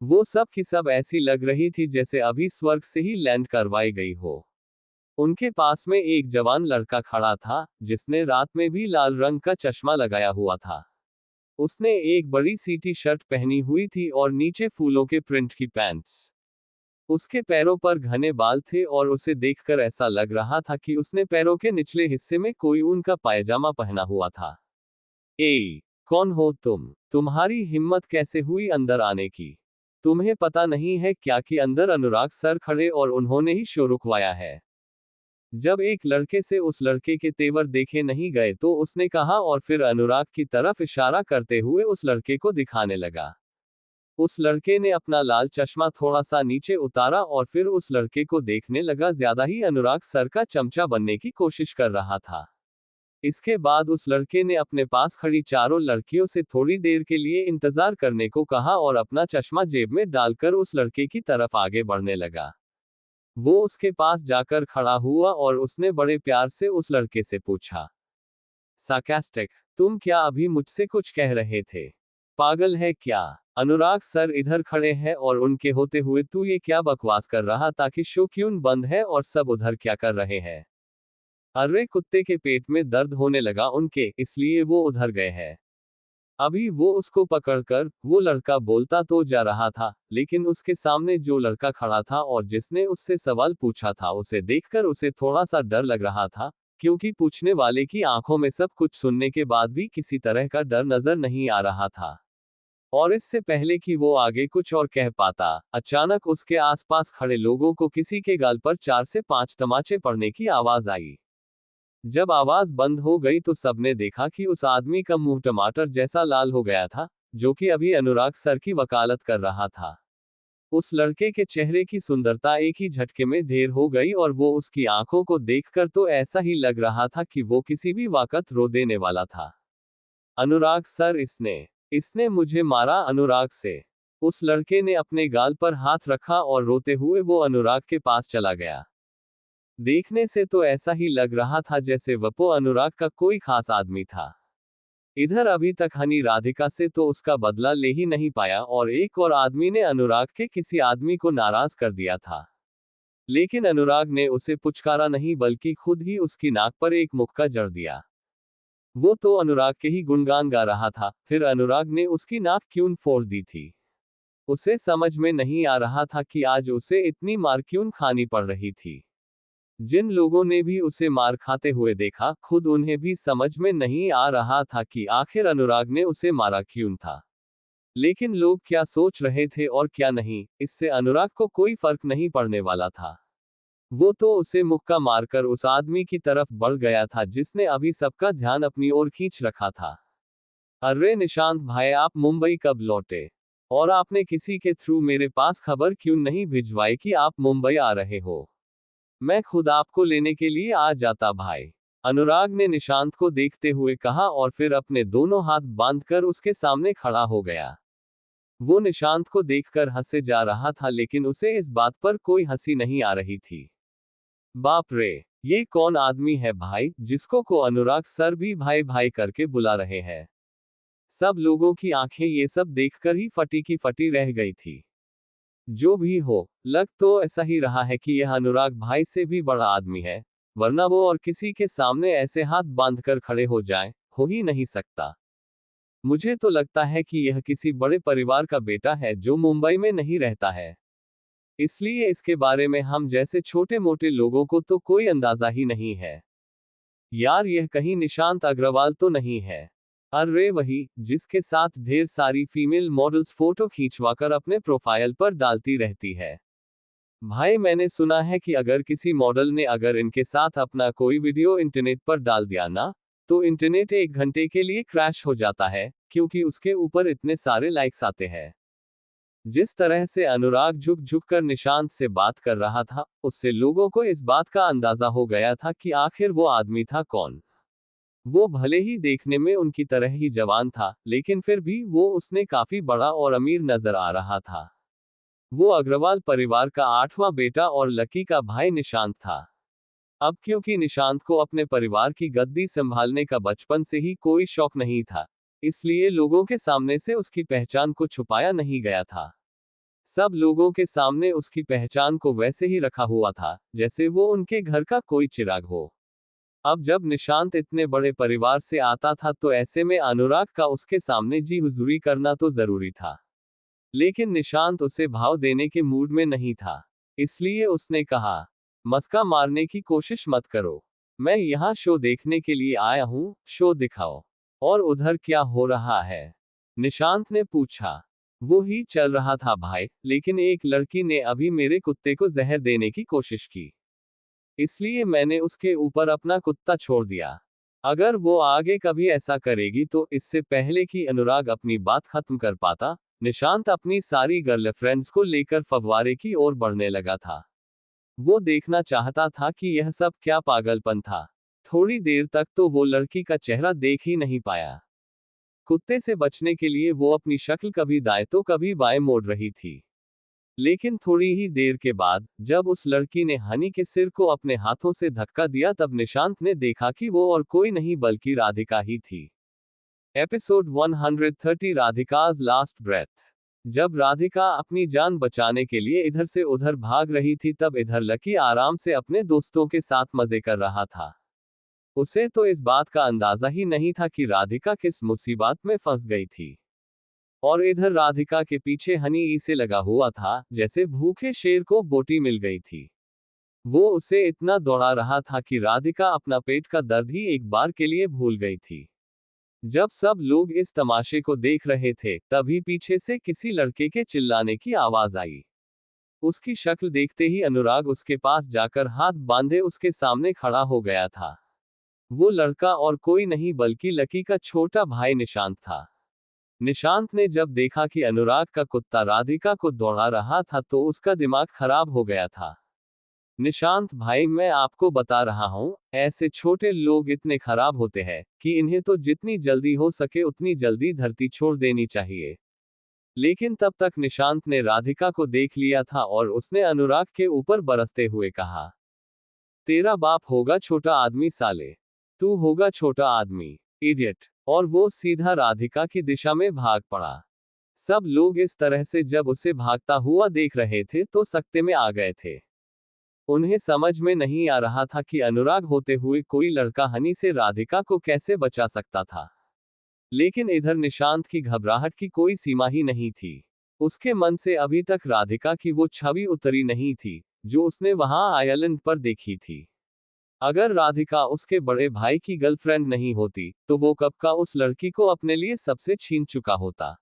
A: वो सब की सब ऐसी लग रही थी जैसे अभी स्वर्ग से ही लैंड करवाई गई हो। उनके पास में एक जवान लड़का खड़ा था, जिसने रात में भी लाल रंग का चश्मा लगाया हुआ था। उसने एक बड़ी सी टी शर्ट पहनी हुई थी और नीचे फूलों के प्रिंट की पैंट्स। उसके पैरों पर घने बाल थे और उसे देखकर ऐसा लग रहा था कि उसने पैरों के निचले हिस्से में कोई ऊन का पायजामा पहना हुआ था। ए, कौन हो तुम? तुम्हारी हिम्मत कैसे हुई अंदर आने की? तुम्हें पता नहीं है क्या कि अंदर अनुराग सर खड़े और उन्होंने ही शो रुकवाया है? जब एक लड़के से उस लड़के के तेवर देखे नहीं गए तो उसने कहा और फिर अनुराग की तरफ इशारा करते हुए उस लड़के को दिखाने लगा। उस लड़के ने अपना लाल चश्मा थोड़ा सा नीचे उतारा और फिर उस लड़के को देखने लगा ज्यादा ही अनुराग सर का चमचा बनने की कोशिश कर रहा था। इसके बाद उस लड़के ने अपने पास खड़ी चारों लड़कियों से थोड़ी देर के लिए इंतजार करने को कहा और अपना चश्मा जेब में डालकर उस लड़के की तरफ आगे बढ़ने लगा। वो उसके पास जाकर खड़ा हुआ और उसने बड़े प्यार से उस लड़के से पूछा, सार्कास्टिक, तुम क्या अभी मुझसे कुछ कह रहे थे? पागल है क्या? अनुराग सर इधर खड़े हैं और उनके होते हुए तू ये क्या बकवास कर रहा था कि शो क्यों बंद है और सब उधर क्या कर रहे हैं? अरे कुत्ते के पेट में दर्द होने लगा उनके, इसलिए वो उधर गए हैं। अभी वो उसको पकड़कर, वो लड़का बोलता तो जा रहा था, लेकिन उसके सामने जो लड़का खड़ा था और जिसने उससे सवाल पूछा था उसे देखकर उसे थोड़ा सा डर लग रहा था, क्योंकि पूछने वाले की आंखों में सब कुछ सुनने के बाद भी किसी तरह का डर नजर नहीं आ रहा था। और इससे पहले कि वो आगे कुछ और कह पाता, अचानक उसके आसपास खड़े लोगों को किसी के गाल पर 4 से 5 तमाचे पड़ने की आवाज आई। जब आवाज बंद हो गई तो सबने देखा कि उस आदमी का मुंह टमाटर जैसा लाल हो गया था, जो कि अभी अनुराग सर की वकालत कर रहा था। उस लड़के के चेहरे की सुंदरता एक ही झटके में ढेर हो गई और वो उसकी आंखों को देखकर तो ऐसा ही लग रहा था कि वो किसी भी वक्त रो देने वाला था। अनुराग सर, इसने इसने मुझे मारा। अनुराग से उस लड़के ने अपने गाल पर हाथ रखा और रोते हुए वो अनुराग के पास चला गया। देखने से तो ऐसा ही लग रहा था जैसे वो अनुराग का कोई खास आदमी था। इधर अभी तक हनी राधिका से तो उसका बदला ले ही नहीं पाया और एक और आदमी ने अनुराग के किसी आदमी को नाराज कर दिया था। लेकिन अनुराग ने उसे पुचकारा नहीं बल्कि खुद ही उसकी नाक पर एक मुक्का जड़ दिया। वो तो अनुराग के ही गुणगान गा रहा था, फिर अनुराग ने उसकी नाक क्यों फोड़ दी थी? उसे समझ में नहीं आ रहा था कि आज उसे इतनी मार क्यों खानी पड़ रही थी। जिन लोगों ने भी उसे मार खाते हुए देखा, खुद उन्हें भी समझ में नहीं आ रहा था कि आखिर अनुराग ने उसे मारा क्यों था। लेकिन लोग क्या सोच रहे थे और क्या नहीं, इससे अनुराग को कोई फर्क नहीं पड़ने वाला था। वो तो उसे मुक्का मारकर उस आदमी की तरफ बढ़ गया था जिसने अभी सबका ध्यान अपनी ओर खींच रखा था। अरे निशांत भाई, आप मुंबई कब लौटे? और आपने किसी के थ्रू मेरे पास खबर क्यों नहीं भिजवाई कि आप मुंबई आ रहे हो? मैं खुद आपको लेने के लिए आ जाता भाई। अनुराग ने निशांत को देखते हुए कहा और फिर अपने दोनों हाथ बांधकर उसके सामने खड़ा हो गया। वो निशांत को देखकर हंसे जा रहा था, लेकिन उसे इस बात पर कोई हंसी नहीं आ रही थी। बाप रे, ये कौन आदमी है भाई, जिसको को अनुराग सर भी भाई भाई करके बुला रहे हैं? सब लोगों की आंखें ये सब देखकर ही फटी की फटी रह गई थी। जो भी हो, लग तो ऐसा ही रहा है कि यह अनुराग भाई से भी बड़ा आदमी है, वरना वो और किसी के सामने ऐसे हाथ बांधकर खड़े हो जाए, हो ही नहीं सकता। मुझे तो लगता है कि यह किसी बड़े परिवार का बेटा है जो मुंबई में नहीं रहता है। इसलिए इसके बारे में हम जैसे छोटे मोटे लोगों को तो कोई अंदाजा ही नहीं है। यार यह कहीं निशांत अग्रवाल तो नहीं है? अरे वही, जिसके साथ ढेर सारी फीमेल मॉडल्स फोटो खींचवाकर अपने प्रोफाइल पर डालती रहती है। भाई मैंने सुना है कि अगर किसी मॉडल ने अगर इनके साथ अपना कोई वीडियो इंटरनेट पर डाल दिया ना, तो इंटरनेट 1 घंटे के लिए क्रैश हो जाता है, क्योंकि उसके ऊपर इतने सारे लाइक्स आते हैं। जिस तरह से अनुराग झुक झुक कर निशांत से बात कर रहा था, उससे लोगों को इस बात का अंदाजा हो गया था कि आखिर वो आदमी था कौन। वो भले ही देखने में उनकी तरह ही जवान था, लेकिन फिर भी वो उसने काफी बड़ा और अमीर नजर आ रहा था। वो अग्रवाल परिवार का 8वां बेटा और लकी का भाई निशांत था। अब क्योंकि निशांत को अपने परिवार की गद्दी संभालने का बचपन से ही कोई शौक नहीं था, इसलिए लोगों के सामने से उसकी पहचान को छुपाया नहीं गया था। सब लोगों के सामने उसकी पहचान को वैसे ही रखा हुआ था, जैसे वो उनके घर का कोई चिराग हो। अब जब निशांत इतने बड़े परिवार से आता था तो ऐसे में अनुराग का उसके सामने जी हुजूरी करना तो जरूरी था। लेकिन निशांत उसे भाव देने के मूड में नहीं था। इसलिए उसने कहा, मस्का मारने की कोशिश मत करो। मैं यहाँ शो देखने के लिए आया हूँ, शो दिखाओ। और उधर क्या हो रहा है? निशांत ने पूछा। वो ही चल रहा था भाई, लेकिन एक लड़की ने अभी मेरे कुत्ते को जहर देने की कोशिश की। इसलिए मैंने उसके ऊपर अपना कुत्ता छोड़ दिया। अगर वो आगे कभी ऐसा करेगी तो इससे पहले कि अनुराग अपनी बात खत्म कर पाता, निशांत अपनी सारी गर्लफ्रेंड्स को लेकर फव्वारे की ओर बढ़ने लगा था। वो देखना चाहता था कि यह सब क्या पागलपन था। थोड़ी देर तक तो वो लड़की का चेहरा देख ही नहीं पाया। कुत्ते से बचने के लिए वो अपनी शक्ल कभी दाएं तो कभी बाएं मोड़ रही थी। लेकिन थोड़ी ही देर के बाद, जब उस लड़की ने हनी के सिर को अपने हाथों से धक्का दिया, तब निशांत ने देखा कि वो और कोई नहीं बल्कि राधिका ही थी। Episode 130 Radhika's last breath. जब राधिका अपनी जान बचाने के लिए इधर से उधर भाग रही थी, तब इधर लकी आराम से अपने दोस्तों के साथ मजे कर रहा था। उसे तो इस बात का अंदाजा ही नहीं था कि राधिका किस मुसीबत में फंस गई थी। और इधर राधिका के पीछे हनी इसे लगा हुआ था, जैसे भूखे शेर को बोटी मिल गई थी। वो उसे इतना दौड़ा रहा था कि राधिका अपना पेट का दर्द ही एक बार के लिए भूल गई थी। जब सब लोग इस तमाशे को देख रहे थे, तभी पीछे से किसी लड़के के चिल्लाने की आवाज आई। उसकी शक्ल देखते ही अनुराग उसके पास जाकर हाथ बांधे उसके सामने खड़ा हो गया था। वो लड़का और कोई नहीं बल्कि लकी का छोटा भाई निशांत था। निशांत ने जब देखा कि अनुराग का कुत्ता राधिका को दौड़ा रहा था तो उसका दिमाग खराब हो गया था। निशांत भाई, मैं आपको बता रहा हूँ, ऐसे छोटे लोग इतने खराब होते हैं कि इन्हें तो जितनी जल्दी हो सके उतनी जल्दी धरती छोड़ देनी चाहिए। लेकिन तब तक निशांत ने राधिका को देख लिया था और उसने अनुराग के ऊपर बरसते हुए कहा, तेरा बाप होगा छोटा आदमी साले। तू होगा छोटा आदमी, इडियट। और वो सीधा राधिका की दिशा में भाग पड़ा। सब लोग इस तरह से जब उसे भागता हुआ देख रहे थे तो सकते में आ गए थे। उन्हें समझ में नहीं आ रहा था कि अनुराग होते हुए कोई लड़का हनी से राधिका को कैसे बचा सकता था। लेकिन इधर निशांत की घबराहट की कोई सीमा ही नहीं थी। उसके मन से अभी तक राधिका की वो छवि उतरी नहीं थी, जो उसने वहां आइलैंड पर देखी थी। अगर राधिका उसके बड़े भाई की गर्लफ्रेंड नहीं होती, तो वो कब का उस लड़की को अपने लिए सबसे छीन चुका होता।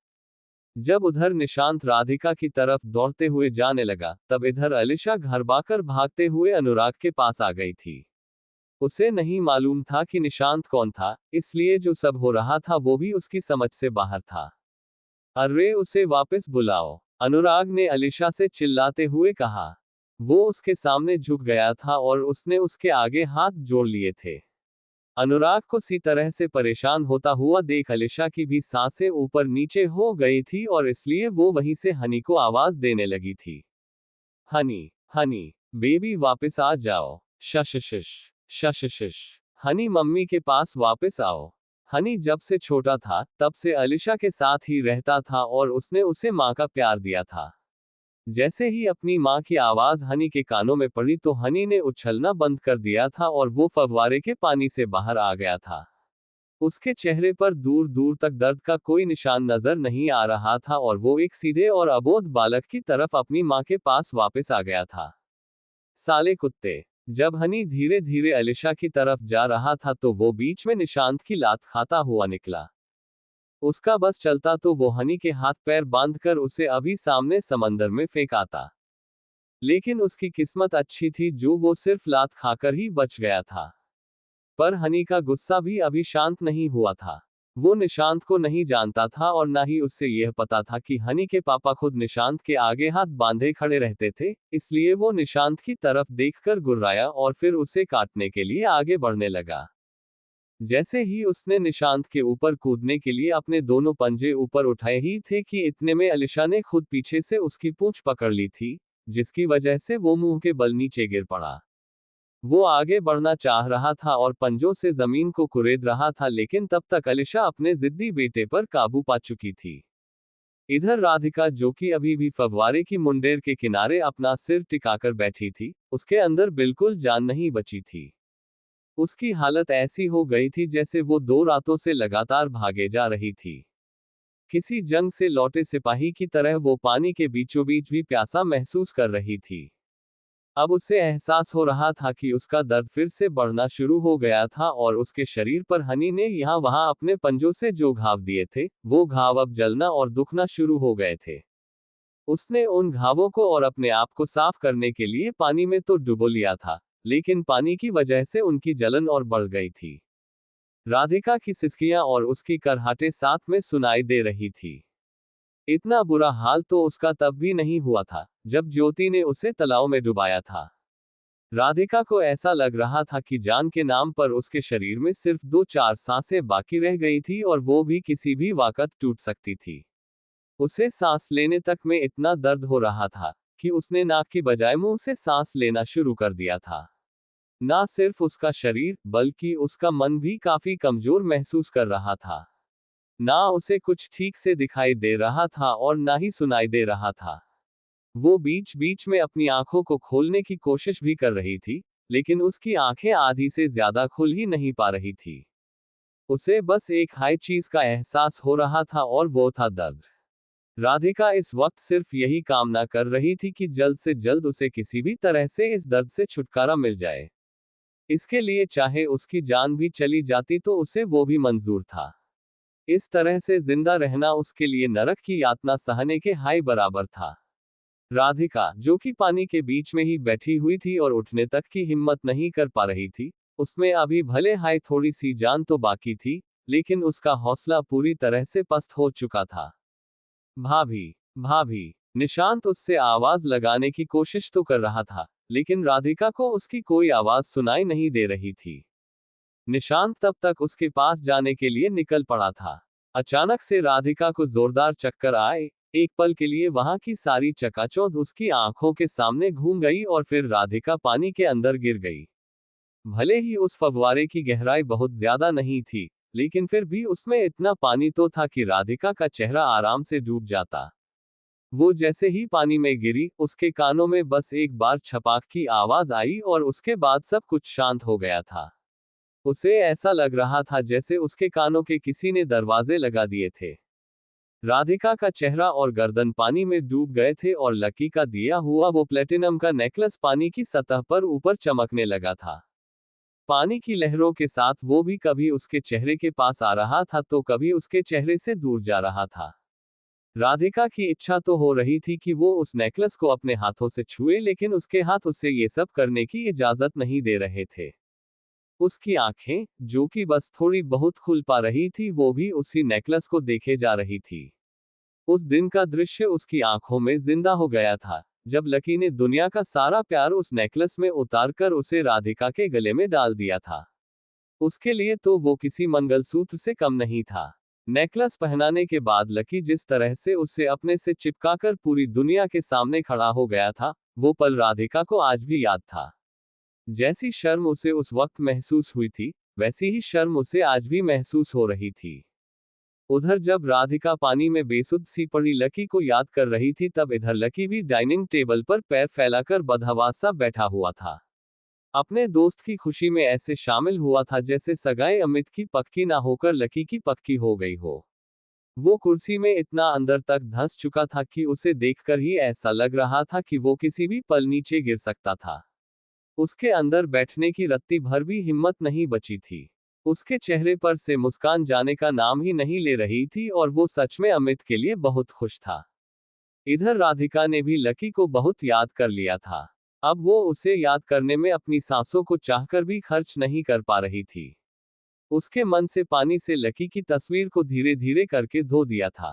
A: जब उधर निशांत राधिका की तरफ दौड़ते हुए जाने लगा, तब इधर अलिशा घर बाकर भागते हुए अनुराग के पास आ गई थी। उसे नहीं मालूम था कि निशांत कौन था, इसलिए जो सब हो रहा था वो भी उसकी समझ से बाहर था। अरे उसे वापस बुलाओ, अनुराग ने अलिशा से चिल्लाते हुए कहा। वो उसके सामने झुक गया था और उसने उसके आगे हाथ जोड़ लिए थे। अनुराग को सी तरह से परेशान होता हुआ देख अलिशा की भी सांसें ऊपर नीचे हो गई थी और इसलिए वो वहीं से हनी को आवाज देने लगी थी। हनी, हनी, बेबी वापस आ जाओ। शशशिश, शशशिश। हनी मम्मी के पास वापस आओ। हनी जब से छोटा था, तब से अलिशा के साथ ही रहता था और उसने उसे माँ का प्यार दिया था। जैसे ही अपनी माँ की आवाज हनी के कानों में पड़ी तो हनी ने उछलना बंद कर दिया था और वो फव्वारे के पानी से बाहर आ गया था। उसके चेहरे पर दूर दूर तक दर्द का कोई निशान नजर नहीं आ रहा था और वो एक सीधे और अबोध बालक की तरफ अपनी माँ के पास वापस आ गया था। साले कुत्ते। जब हनी धीरे धीरे अलिशा की तरफ जा रहा था तो वो बीच में निशांत की लात खाता हुआ निकला। उसका बस चलता तो वो हनी के हाथ पैर बांधकर उसे अभी सामने समंदर में फेंक आता। लेकिन उसकी किस्मत अच्छी थी जो वो सिर्फ लात खाकर ही बच गया था। पर हनी का गुस्सा भी अभी शांत नहीं हुआ था। वो निशांत को नहीं जानता था और ना ही उससे यह पता था कि हनी के पापा खुद निशांत के आगे हाथ बांधे खड़े रहते थे, इसलिए वो निशांत की तरफ देखकर गुर्राया और फिर उसे काटने के लिए आगे बढ़ने लगा। जैसे ही उसने निशांत के ऊपर कूदने के लिए अपने दोनों पंजे ऊपर उठाए ही थे कि इतने में अलिशा ने खुद पीछे से उसकी पूंछ पकड़ ली थी, जिसकी वजह से वो मुंह के बल नीचे गिर पड़ा। वो आगे बढ़ना चाह रहा था और पंजों से जमीन को कुरेद रहा था, लेकिन तब तक अलिशा अपने जिद्दी बेटे पर काबू पा चुकी थी। इधर राधिका, जो कि अभी भी फव्वारे की मुंडेर के किनारे अपना सिर टिकाकर बैठी थी, उसके अंदर बिल्कुल जान नहीं बची थी। उसकी हालत ऐसी हो गई थी जैसे वो 2 रातों से लगातार भागे जा रही थी। किसी जंग से लौटे सिपाही की तरह वो पानी के बीचों बीच भी प्यासा महसूस कर रही थी। अब उसे एहसास हो रहा था कि उसका दर्द फिर से बढ़ना शुरू हो गया था और उसके शरीर पर हनी ने यहाँ वहां अपने पंजों से जो घाव दिए थे, वो घाव अब जलना और दुखना शुरू हो गए थे। उसने उन घावों को और अपने आप को साफ करने के लिए पानी में तो डुबो लिया था, लेकिन पानी की वजह से उनकी जलन और बढ़ गई थी। राधिका की सिसकियां और उसकी करहाटे साथ में सुनाई दे रही थी। इतना बुरा हाल तो उसका तब भी नहीं हुआ था, जब ज्योति ने उसे तालाब में डुबाया था। राधिका को ऐसा लग रहा था कि जान के नाम पर उसके शरीर में सिर्फ 2-4 सांसें बाकी रह गई थी और वो भी किसी भी वक्त टूट सकती थी। उसे सांस लेने तक में इतना दर्द हो रहा था कि उसने नाक की बजाय मुंह से सांस लेना शुरू कर दिया था। ना सिर्फ उसका शरीर, बल्कि उसका मन भी काफी कमजोर महसूस कर रहा था। ना उसे कुछ ठीक से दिखाई दे रहा था और ना ही सुनाई दे रहा था। वो बीच बीच में अपनी आंखों को खोलने की कोशिश भी कर रही थी, लेकिन उसकी आंखें आधी से ज्यादा खुल ही नहीं पा रही थी। उसे बस एक हाई चीज का एहसास हो रहा था और वो था दर्द। राधिका इस वक्त सिर्फ यही कामना कर रही थी कि जल्द से जल्द उसे किसी भी तरह से इस दर्द से छुटकारा मिल जाए। इसके लिए चाहे उसकी जान भी चली जाती तो उसे वो भी मंजूर था। इस तरह से जिंदा रहना उसके लिए नरक की यातना सहने के हाय बराबर था। राधिका, जो कि पानी के बीच में ही बैठी हुई थी और उठने तक की हिम्मत नहीं कर पा रही थी, उसमें अभी भले हाय थोड़ी सी जान तो बाकी थी, लेकिन उसका हौसला पूरी तरह से पस्त हो चुका था। भाभी, भाभी। निशांत उससे आवाज लगाने की कोशिश तो कर रहा था, लेकिन राधिका को उसकी कोई आवाज सुनाई नहीं दे रही थी। निशांत तब तक उसके पास जाने के लिए निकल पड़ा था। अचानक से राधिका को जोरदार चक्कर आए। एक पल के लिए वहां की सारी चकाचौंध उसकी आंखों के सामने घूम गई और फिर राधिका पानी के अंदर गिर गई। भले ही उस फव्वारे की गहराई बहुत ज्यादा नहीं थी, लेकिन फिर भी उसमें इतना पानी तो था कि राधिका का चेहरा आराम से डूब जाता। वो जैसे ही पानी में गिरी, उसके कानों में बस एक बार छपाक की आवाज आई और उसके बाद सब कुछ शांत हो गया था। उसे ऐसा लग रहा था जैसे उसके कानों के किसी ने दरवाजे लगा दिए थे। राधिका का चेहरा और गर्दन पानी में डूब गए थे और लकी का दिया हुआ वो प्लेटिनम का नेकलेस पानी की सतह पर ऊपर चमकने लगा था। पानी की लहरों के साथ वो भी कभी उसके चेहरे के पास आ रहा था तो कभी उसके चेहरे से दूर जा रहा था। राधिका की इच्छा तो हो रही थी कि वो उस नेकलेस को अपने हाथों से छुए, लेकिन उसके हाथ उसे ये सब करने की इजाजत नहीं दे रहे थे। उसकी आंखें, जो कि बस थोड़ी बहुत खुल पा रही थी, वो भी उसी नेकलेस को देखे जा रही थी। उस दिन का दृश्य उसकी आंखों में जिंदा हो गया था, जब लकी ने दुनिया का सारा प्यार उस नेकलेस में उतारकर उसे राधिका के गले में डाल दिया था। उसके लिए तो वो किसी मंगलसूत्र से कम नहीं था। नेकलेस पहनाने के बाद लकी जिस तरह से उससे अपने से चिपकाकर पूरी दुनिया के सामने खड़ा हो गया था, वो पल राधिका को आज भी याद था। जैसी शर्म उसे उस वक्त महसूस हुई थी, वैसी ही शर्म उसे आज भी महसूस हो रही थी। उधर जब राधिका पानी में बेसुध सी पड़ी लकी को याद कर रही थी, तब इधर लकी भी डाइनिंग टेबल पर पैर फैलाकर बदहवास सा बैठा हुआ था। अपने दोस्त की खुशी में ऐसे शामिल हुआ था जैसे सगाई अमित की पक्की ना होकर लकी की पक्की हो गई हो। वो कुर्सी में इतना अंदर तक धंस चुका था कि उसे देखकर ही ऐसा लग रहा था कि वो किसी भी पल नीचे गिर सकता था। उसके अंदर बैठने की रत्ती भर भी हिम्मत नहीं बची थी। उसके चेहरे पर से मुस्कान जाने का नाम ही नहीं ले रही थी और वो सच में अमित के लिए बहुत खुश था। इधर राधिका ने भी लकी को बहुत याद कर लिया था। अब वो उसे याद करने में अपनी सांसों को चाहकर भी खर्च नहीं कर पा रही थी। उसके मन से पानी से लकी की तस्वीर को धीरे धीरे करके धो दिया था।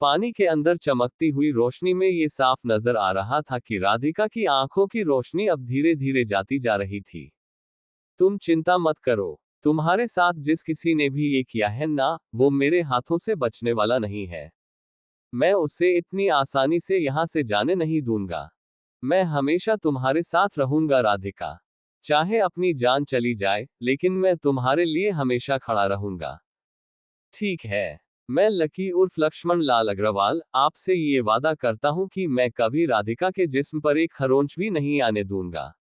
A: पानी के अंदर चमकती हुई रोशनी में ये साफ नजर आ रहा था कि राधिका की आंखों की रोशनी अब धीरे धीरे जाती जा रही थी। तुम चिंता मत करो। तुम्हारे साथ जिस किसी ने भी ये किया है ना, वो मेरे हाथों से बचने वाला नहीं है। मैं उसे इतनी आसानी से यहां से जाने नहीं दूंगा। मैं हमेशा तुम्हारे साथ रहूंगा राधिका। चाहे अपनी जान चली जाए, लेकिन मैं तुम्हारे लिए हमेशा खड़ा रहूंगा। ठीक है। मैं लकी उर्फ लक्ष्मण लाल अग्रवाल आपसे ये वादा करता हूं कि मैं कभी राधिका के जिस्म पर एक खरोंच भी नहीं आने दूंगा।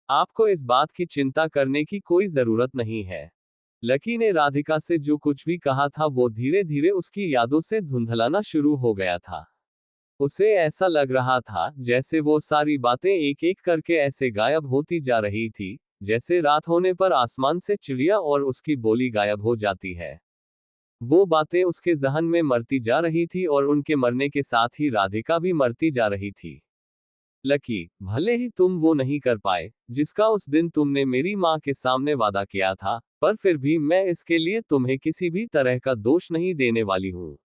A: आपको इस बात की चिंता करने की कोई जरूरत नहीं है। लकी ने राधिका से जो कुछ भी कहा था वो धीरे धीरे उसकी यादों से धुंधलाना शुरू हो गया था। उसे ऐसा लग रहा था जैसे वो सारी बातें एक एक करके ऐसे गायब होती जा रही थी, जैसे रात होने पर आसमान से चिड़िया और उसकी बोली गायब हो जाती है। वो बातें उसके जहन में मरती जा रही थी और उनके मरने के साथ ही राधिका भी मरती जा रही थी। लकी, भले ही तुम वो नहीं कर पाए जिसका उस दिन तुमने मेरी माँ के सामने वादा किया था, पर फिर भी मैं इसके लिए तुम्हें किसी भी तरह का दोष नहीं देने वाली हूँ।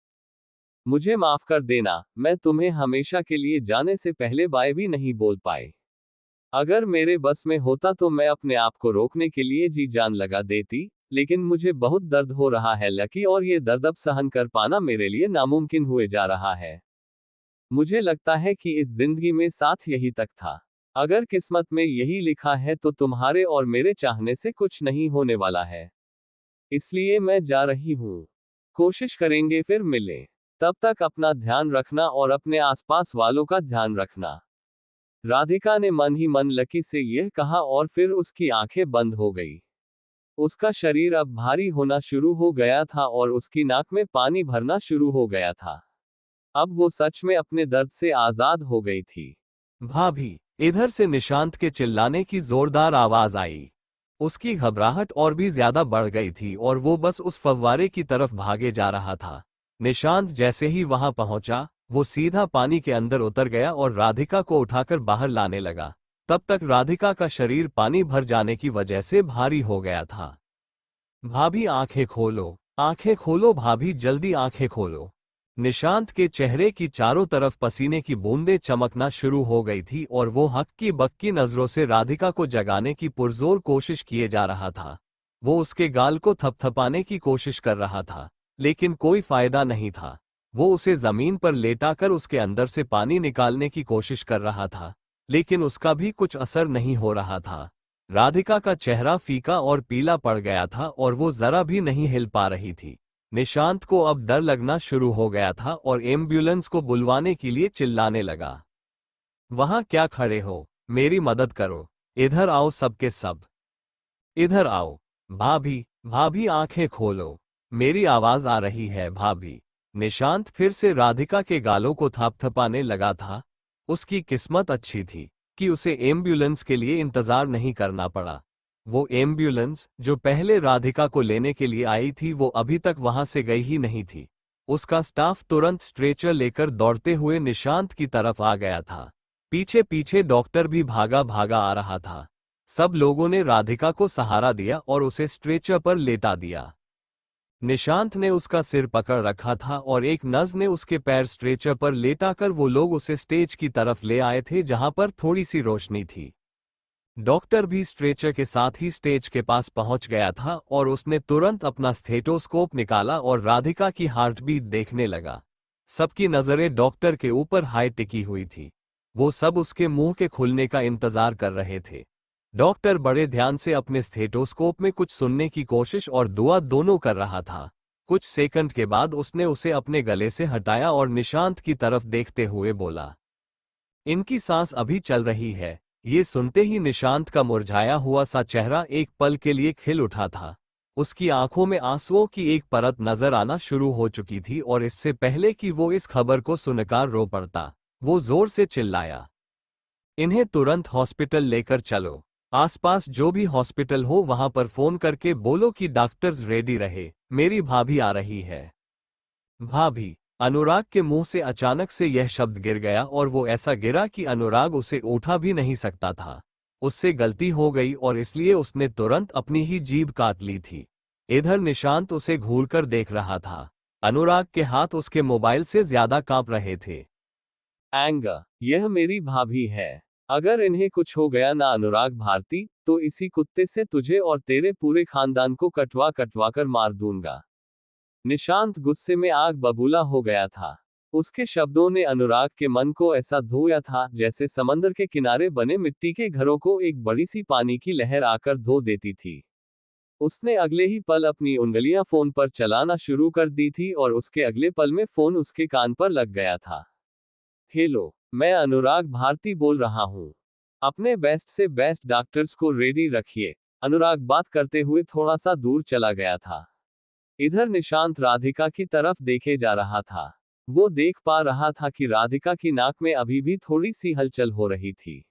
A: मुझे माफ कर देना, मैं तुम्हें हमेशा के लिए जाने से पहले बाय भी नहीं बोल पाए। अगर मेरे बस में होता तो मैं अपने आप को रोकने के लिए जी जान लगा देती, लेकिन मुझे बहुत दर्द हो रहा है लकी, और ये दर्द अब सहन कर पाना मेरे लिए नामुमकिन हुए जा रहा है। मुझे लगता है कि इस जिंदगी में साथ यही तक था। अगर किस्मत में यही लिखा है तो तुम्हारे और मेरे चाहने से कुछ नहीं होने वाला है। इसलिए मैं जा रही हूँ। कोशिश करेंगे फिर मिले। तब तक अपना ध्यान रखना और अपने आसपास वालों का ध्यान रखना। राधिका ने मन ही मन लकी से यह कहा और फिर उसकी आंखें बंद हो गई। उसका शरीर अब भारी होना शुरू हो गया था और उसकी नाक में पानी भरना शुरू हो गया था। अब वो सच में अपने दर्द से आजाद हो गई थी।
B: भाभी, इधर से निशांत के चिल्लाने की जोरदार आवाज आई। उसकी घबराहट और भी ज्यादा बढ़ गई थी और वो बस उस फव्वारे की तरफ भागे जा रहा था। निशांत जैसे ही वहां पहुंचा, वो सीधा पानी के अंदर उतर गया और राधिका को उठाकर बाहर लाने लगा। तब तक राधिका का शरीर पानी भर जाने की वजह से भारी हो गया था। भाभी, आंखें खोलो भाभी, जल्दी आंखें खोलो। निशांत के चेहरे की चारों तरफ पसीने की बूंदें चमकना शुरू हो गई थी और वो हक्की बक्की नजरों से राधिका को जगाने की पुरजोर कोशिश किए जा रहा था। वो उसके गाल को थपथपाने की कोशिश कर रहा था, लेकिन कोई फायदा नहीं था। वो उसे जमीन पर लेटाकर उसके अंदर से पानी निकालने की कोशिश कर रहा था, लेकिन उसका भी कुछ असर नहीं हो रहा था। राधिका का चेहरा फीका और पीला पड़ गया था और वो जरा भी नहीं हिल पा रही थी। निशांत को अब डर लगना शुरू हो गया था और एम्बुलेंस को बुलवाने के लिए चिल्लाने लगा। वहां क्या खड़े हो, मेरी मदद करो। इधर आओ सबके सब, इधर आओ। भाभी, भाभी आंखें खोलो, मेरी आवाज आ रही है भाभी। निशांत फिर से राधिका के गालों को थपथपाने लगा था। उसकी किस्मत अच्छी थी कि उसे एम्बुलेंस के लिए इंतजार नहीं करना पड़ा। वो एम्बुलेंस जो पहले राधिका को लेने के लिए आई थी, वो अभी तक वहां से गई ही नहीं थी। उसका स्टाफ तुरंत स्ट्रेचर लेकर दौड़ते हुए निशांत की तरफ आ गया था। पीछे पीछे डॉक्टर भी भागा भागा आ रहा था। सब लोगों ने राधिका को सहारा दिया और उसे स्ट्रेचर पर लेटा दिया। निशांत ने उसका सिर पकड़ रखा था और एक नर्स ने उसके पैर स्ट्रेचर पर लेटाकर वो लोग उसे स्टेज की तरफ ले आए थे जहां पर थोड़ी सी रोशनी थी। डॉक्टर भी स्ट्रेचर के साथ ही स्टेज के पास पहुंच गया था और उसने तुरंत अपना स्टेथोस्कोप निकाला और राधिका की हार्टबीट देखने लगा। सबकी नजरें डॉक्टर के ऊपर हाई टिकी हुई थी। वो सब उसके मुंह के खुलने का इंतजार कर रहे थे। डॉक्टर बड़े ध्यान से अपने स्टेथोस्कोप में कुछ सुनने की कोशिश और दुआ दोनों कर रहा था। कुछ सेकंड के बाद उसने उसे अपने गले से हटाया और निशांत की तरफ देखते हुए बोला, इनकी सांस अभी चल रही है, ये सुनते ही निशांत का मुरझाया हुआ सा चेहरा एक पल के लिए खिल उठा था। उसकी आंखों में आंसुओं की एक परत नजर आना शुरू हो चुकी थी और इससे पहले कि वो इस खबर को सुनकर रो पड़ता, वो जोर से चिल्लाया, इन्हें तुरंत हॉस्पिटल लेकर चलो। आसपास जो भी हॉस्पिटल हो वहां पर फोन करके बोलो कि डॉक्टर्स रेडी रहे, मेरी भाभी आ रही है। भाभी। अनुराग के मुंह से अचानक से यह शब्द गिर गया और वो ऐसा गिरा कि अनुराग उसे उठा भी नहीं सकता था। उससे गलती हो गई और इसलिए उसने तुरंत अपनी ही जीभ काट ली थी। इधर निशांत उसे घूरकर देख रहा था। अनुराग के हाथ उसके मोबाइल से ज्यादा कांप रहे थे।
A: एंगर, यह मेरी भाभी है। अगर इन्हें कुछ हो गया ना अनुराग भारती, तो इसी कुत्ते से तुझे और तेरे पूरे खानदान को कटवा कटवा कर मार दूंगा। निशांत गुस्से में आग बबूला हो गया था। उसके शब्दों ने अनुराग के मन को ऐसा धोया था जैसे समंदर के किनारे बने मिट्टी के घरों को एक बड़ी सी पानी की लहर आकर धो देती थी। उसने अगले ही पल अपनी उंगलियां फोन पर चलाना शुरू कर दी थी और उसके अगले पल में फोन उसके कान पर लग गया था। हेलो, मैं अनुराग भारती बोल रहा हूँ। अपने बेस्ट से बेस्ट डॉक्टर्स को रेडी रखिए। अनुराग बात करते हुए थोड़ा सा दूर चला गया था। इधर निशांत राधिका की तरफ देखे जा रहा था। वो देख पा रहा था कि राधिका की नाक में अभी भी थोड़ी सी हलचल हो रही थी,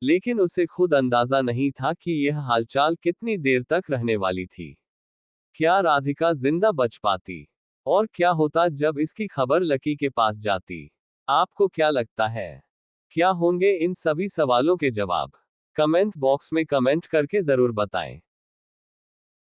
A: लेकिन उसे खुद अंदाजा नहीं था कि यह हालचाल कितनी देर तक रहने वाली थी। क्या राधिका जिंदा बच पाती? और क्या होता जब इसकी खबर लकी के पास जाती? आपको क्या लगता है? क्या होंगे इन सभी सवालों के जवाब? कमेंट बॉक्स में कमेंट करके जरूर बताएं।